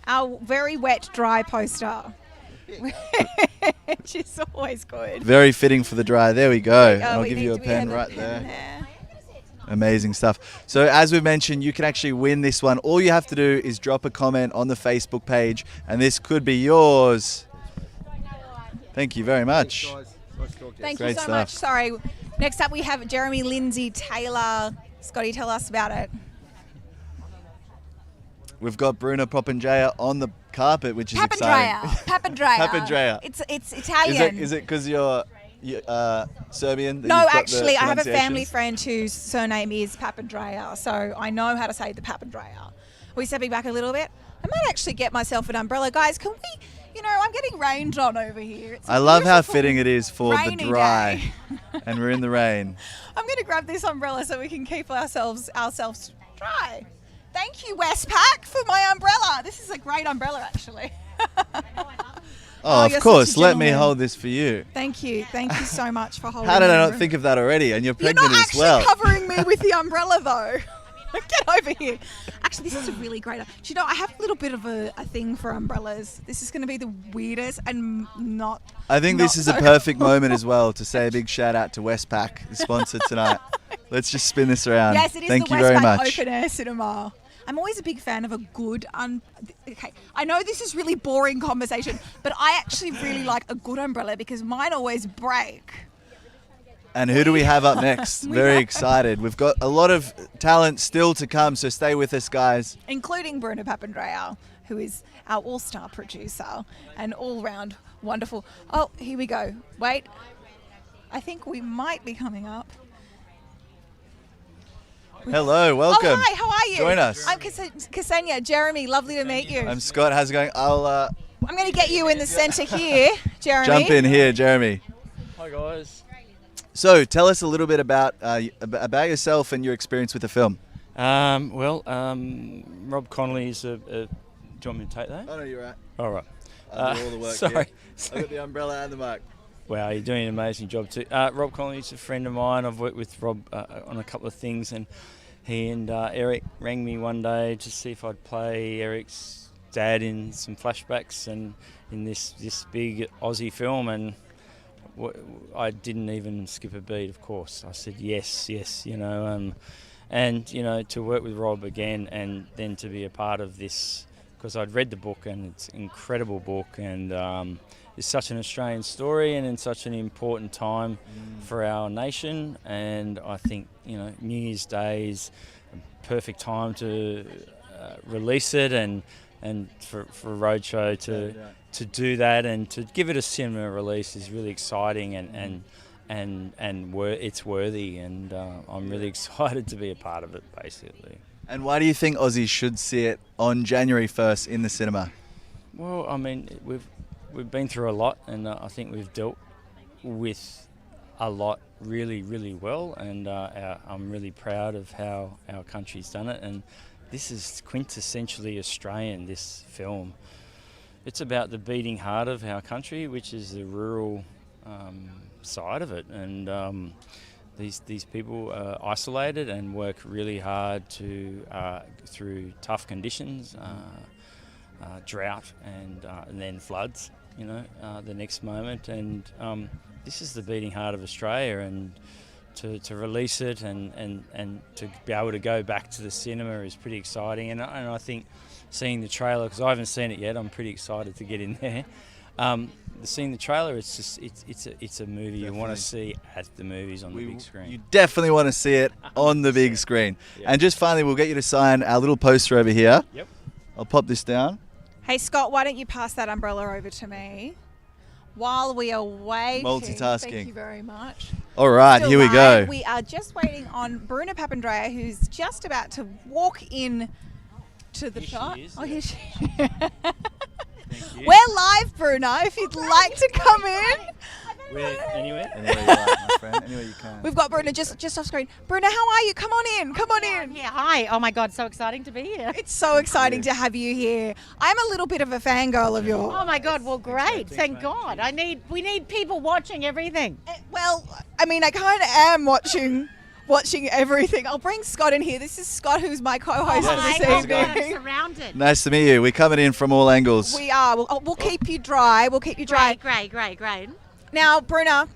our very wet, dry poster. Which is always good. Very fitting for the dry. There we go. Oh, I'll give you a pen right there. Amazing stuff. So as we mentioned, you can actually win this one. All you have to do is drop a comment on the Facebook page, and this could be yours. Thank you very much. Thank you so much. Sorry. Next up we have Jeremy Lindsay Taylor. Scotty, tell us about it. We've got Bruno Papandrea on the carpet, which is exciting. Papandrea. It's Italian. Is it because you're Serbian? No, actually, I have a family friend whose surname is Papandrea, so I know how to say the Papandrea. Are we stepping back a little bit? I might actually get myself an umbrella. Guys, can we, You know, I'm getting rained on over here. It's a I love how beautiful fitting it is for the rainy dry, day. and we're in the rain. I'm going to grab this umbrella so we can keep ourselves dry. Thank you, Westpac, for my umbrella. This is a great umbrella, actually. Oh, you're of course. such a Let me gentleman. hold this for you. Thank you so much for holding. How did I the not think of that already? And you're You're pregnant not as actually well. covering me with the umbrella, though. Get over here. Actually, this is a really great. Do you know, I have a little bit of a thing for umbrellas. This is going to be the weirdest and not. I think this not is a so perfect cool. moment as well to say a big shout out to Westpac, the sponsor tonight. Let's just spin this around. Yes, it is Thank the you very Westpac much. Open Air Cinema. I'm always a big fan of a good. Okay, I know this is really boring conversation, but I actually really like a good umbrella because mine always break. And who do we have up next? Very excited. We've got a lot of talent still to come, so stay with us, guys. Including Bruno Papandreou, who is our all-star producer and all-round wonderful. Oh, here we go. Wait, I think we might be coming up. Hello, welcome. Oh, hi, how are you? Join us. I'm Ksenia. Jeremy, lovely to meet you. I'm Scott. How's it going? I'll I'm going to get you in the centre here, Jeremy. jump in here, Jeremy. Hi, guys. So, tell us a little bit about yourself and your experience with the film. Rob Connolly's do you want me to take that? Oh, no, you're right. All right. I'll do all the work sorry. here. I've got the umbrella and the mic. Wow, you're doing an amazing job too. Rob Connolly's a friend of mine. I've worked with Rob on a couple of things, and he and Eric rang me one day to see if I'd play Eric's dad in some flashbacks and in this big Aussie film, and I didn't even skip a beat, of course. I said yes, you know, and you know, to work with Rob again and then to be a part of this, because I'd read the book and it's an incredible book, and it's such an Australian story and in such an important time for our nation, and I think, you know, New Year's Day is a perfect time to release it and for Roadshow to do that and to give it a cinema release is really exciting and it's worthy, and I'm really excited to be a part of it, basically. And why do you think Aussies should see it on January 1st in the cinema? Well, I mean, we've been through a lot, and I think we've dealt with a lot really, really well, and I'm really proud of how our country's done it, and this is quintessentially Australian, this film. It's about the beating heart of our country, which is the rural side of it, and these people are isolated and work really hard to through tough conditions, drought and then floods, you know, the next moment, and this is the beating heart of Australia, and to release it and to be able to go back to the cinema is pretty exciting, and I think seeing the trailer, because I haven't seen it yet, I'm pretty excited to get in there. Seeing the trailer, it's a movie you want to see at the movies on the big screen. You definitely want to see it on the big screen. Yeah. And just finally, we'll get you to sign our little poster over here. Yep. I'll pop this down. Hey, Scott, why don't you pass that umbrella over to me while we are waiting? Multitasking. Thank you very much. All right, here we go. We are just waiting on Bruno Papandreou, who's just about to walk in to the shot. Here she is. We're live, Bruno, if you'd like to come in. Anywhere you like, my friend. Anywhere you can. We've got Bruno just off screen. Bruno, how are you? Come on in. Come on in. Yeah, hi. Oh my God, so exciting to be here. It's so exciting to have you here. I'm a little bit of a fangirl of yours. Oh my God, well great. Thank God. We need people watching everything. Well, I mean, I kind of am watching everything. I'll bring Scott in here. This is Scott, who's my co-host for this evening. I'm surrounded. Nice to meet you. We're coming in from all angles. We are. We'll keep you dry. We'll keep you dry. Great. Now, Bruna,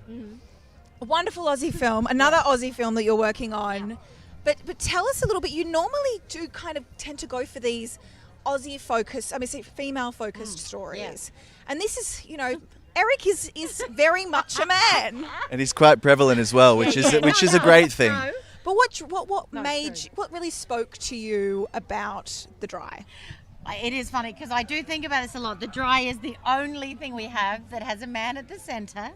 a wonderful Aussie film, another Aussie film that you're working on. But tell us a little bit. You normally do kind of tend to go for these female-focused stories. Yeah. And this is, you know, Eric is very much a man. And he's quite prevalent as well, which is a great thing. No. But what really spoke to you about The Dry? It is funny because I do think about this a lot. The Dry is the only thing we have that has a man at the centre,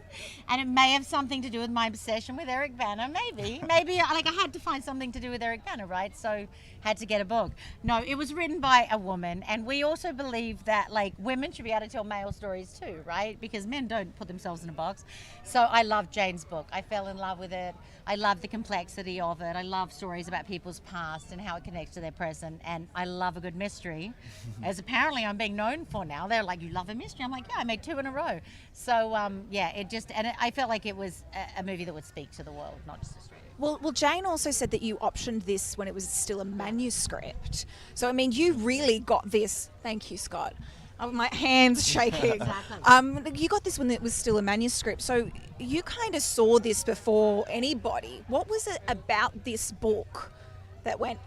and it may have something to do with my obsession with Eric Bana. Maybe like I had to find something to do with Eric Bana, right? So had to get a book. No, it was written by a woman, and we also believe that like women should be able to tell male stories too, right? Because men don't put themselves in a box. So I loved Jane's book. I fell in love with it. I love the complexity of it. I love stories about people's past and how it connects to their present. And I love a good mystery, as apparently I'm being known for now. They're like, you love a mystery? I'm like, yeah, I made 2 in a row. So I felt like it was a movie that would speak to the world, not just Australia. Well, Jane also said that you optioned this when it was still a manuscript. So, I mean, you really got this. Thank you, Scott. My hand's shaking. Exactly. You got this when it was still a manuscript. So you kind of saw this before anybody. What was it about this book that went,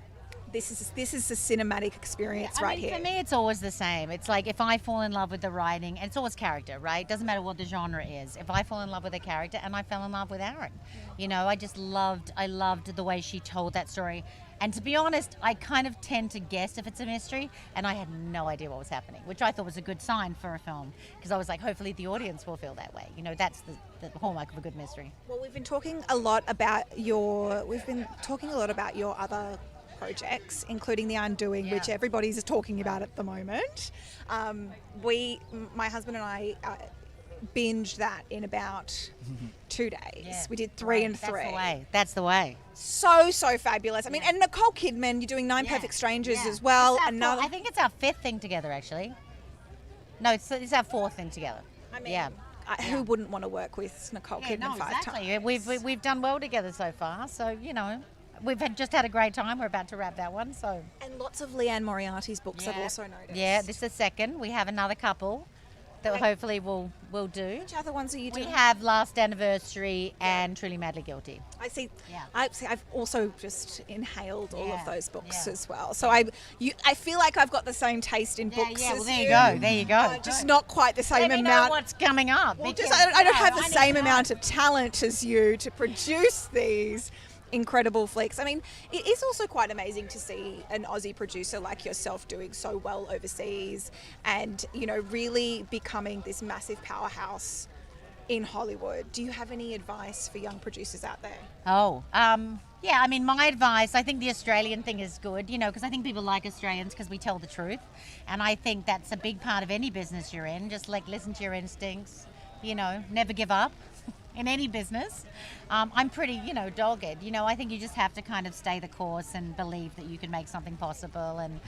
this is a cinematic experience here? For me, it's always the same. It's like if I fall in love with the writing, and it's always character, right? It doesn't matter what the genre is. If I fall in love with a character, and I fell in love with Aaron, I loved the way she told that story. And to be honest, I kind of tend to guess if it's a mystery, and I had no idea what was happening, which I thought was a good sign for a film, because I was like, hopefully the audience will feel that way. That's the hallmark of a good mystery. Well, we've been talking a lot about your other projects, including The Undoing, which everybody's talking about at the moment. My husband and I binged that in about 2 days. Yeah. We did 3 and 3. That's the way. So fabulous. I mean, and Nicole Kidman, you're doing 9 Perfect Strangers as well. I think it's our 5th thing together, actually. No, it's our 4th thing together. I mean, who wouldn't want to work with Nicole Kidman 5 times? We've done well together so far, so we've just had a great time. We're about to wrap that one, so. And lots of Leanne Moriarty's books I've also noticed. Yeah, this is the 2nd. We have another couple that hopefully we'll do. Which other ones are you doing? We have Last Anniversary and Truly Madly Guilty. I see. Yeah. I've also just inhaled all of those books as well. So I feel like I've got the same taste in books. Yeah. Well, there you go. Just not quite the same amount. Let me know what's coming up. Well, I don't have the same amount of talent as you to produce these incredible flicks. I mean, it is also quite amazing to see an Aussie producer like yourself doing so well overseas and, really becoming this massive powerhouse in Hollywood. Do you have any advice for young producers out there? Yeah, I mean, my advice, I think the Australian thing is good, because I think people like Australians because we tell the truth. And I think that's a big part of any business you're in. Just listen to your instincts, never give up. In any business. I'm pretty, dogged. I think you just have to kind of stay the course and believe that you can make something possible and,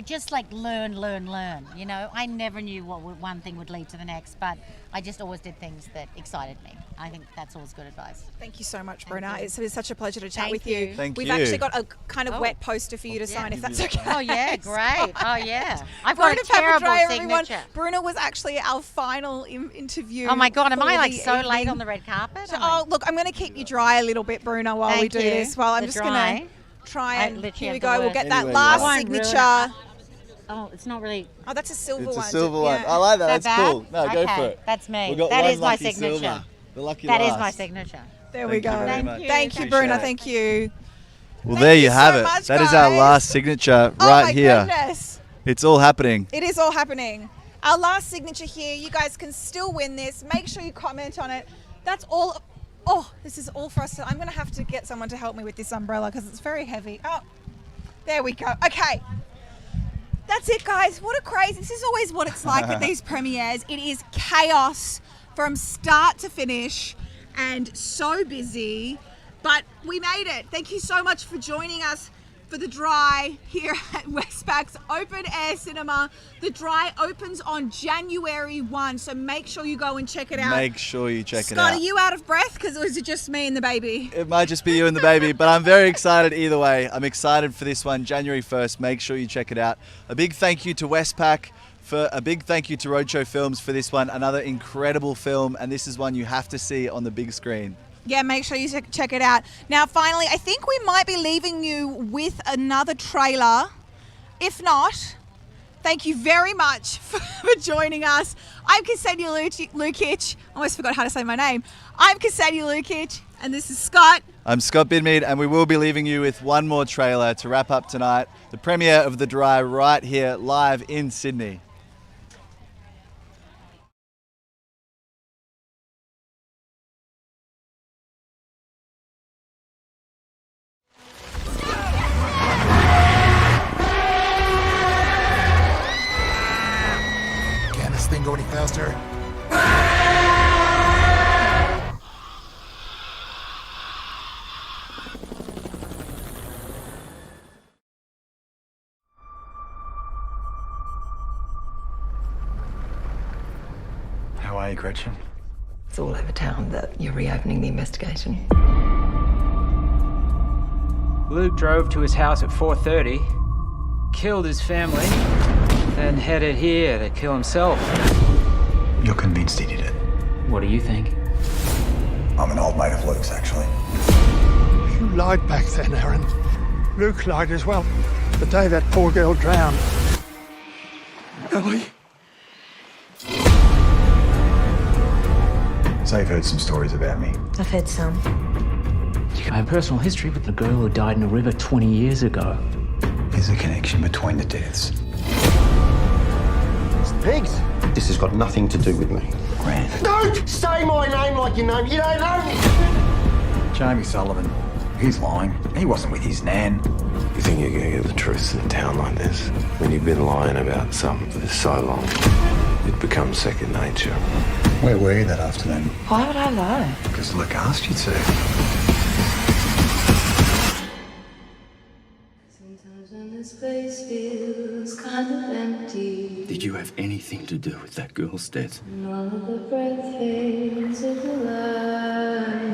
just learn. I never knew what one thing would lead to the next, but I just always did things that excited me. I think that's always good advice. Thank you so much, Bruna. It's been such a pleasure to chat with you. Thank We've you. actually got a kind of wet poster for you to sign, if that's okay. Oh, yeah, great. Oh, yeah. I've got a terrible signature. Bruna was actually our final interview. Oh, my God. Am I so late on the red carpet? Look, I'm going to keep you dry a little bit, Bruna, while we do this. Well, I'm just going to try and here we go. We'll get that last signature. Oh, it's not really. Oh, that's a silver one. It's a silver one. I like that. That's cool. No, go for it. That's me. That is my signature. The lucky that last. is my signature. There we go. Thank you, Bruna. Thank you. Well, there you have it. That is our last signature right here. Goodness. It's all happening. It is all happening. Our last signature here. You guys can still win this. Make sure you comment on it. That's all. Oh, this is all for us. I'm going to have to get someone to help me with this umbrella because it's very heavy. Oh, there we go. Okay. That's it, guys. What a crazy. This is always what it's like at these premieres. It is chaos from start to finish and so busy. But we made it. Thank you so much for joining us for The Dry here at Westpac's Open Air Cinema. The Dry opens on January 1, so make sure you go and check it out. Make sure you check it out. Scott, are you out of breath? Because it was just me and the baby. It might just be you and the baby, but I'm very excited either way. I'm excited for this one, January 1st. Make sure you check it out. A big thank you to Westpac. A big thank you to Roadshow Films for this one. Another incredible film, and this is one you have to see on the big screen. Yeah, make sure you check it out. Now, finally, I think we might be leaving you with another trailer. If not, thank you very much for joining us. I'm Ksenia Lukic. I almost forgot how to say my name. I'm Ksenia Lukic, and this is Scott. I'm Scott Bidmead, and we will be leaving you with one more trailer to wrap up tonight. The premiere of The Dry right here live in Sydney. Can this thing go any faster? How are you, Gretchen? It's all over town that you're reopening the investigation. Luke drove to his house at 4:30, killed his family, then headed here to kill himself. You're convinced he did it? What do you think? I'm an old mate of Luke's, actually. You lied back then, Aaron. Luke lied as well. The day that poor girl drowned. Ellie? So you've heard some stories about me. I've heard some. I have personal history with the girl who died in a river 20 years ago. There's a connection between the deaths. It's the pigs. This has got nothing to do with me. Grant. Don't say my name like you know me. You don't know me. Jamie Sullivan. He's lying. He wasn't with his nan. You think you're going to get the truth in a town like this? When you've been lying about something for so long, it becomes second nature. Where were you that afternoon? Why would I lie? Because Luke asked you to. Sometimes when this place feels kind of empty, Did you have anything to do with that girl's death? and all of the breath fades with the light.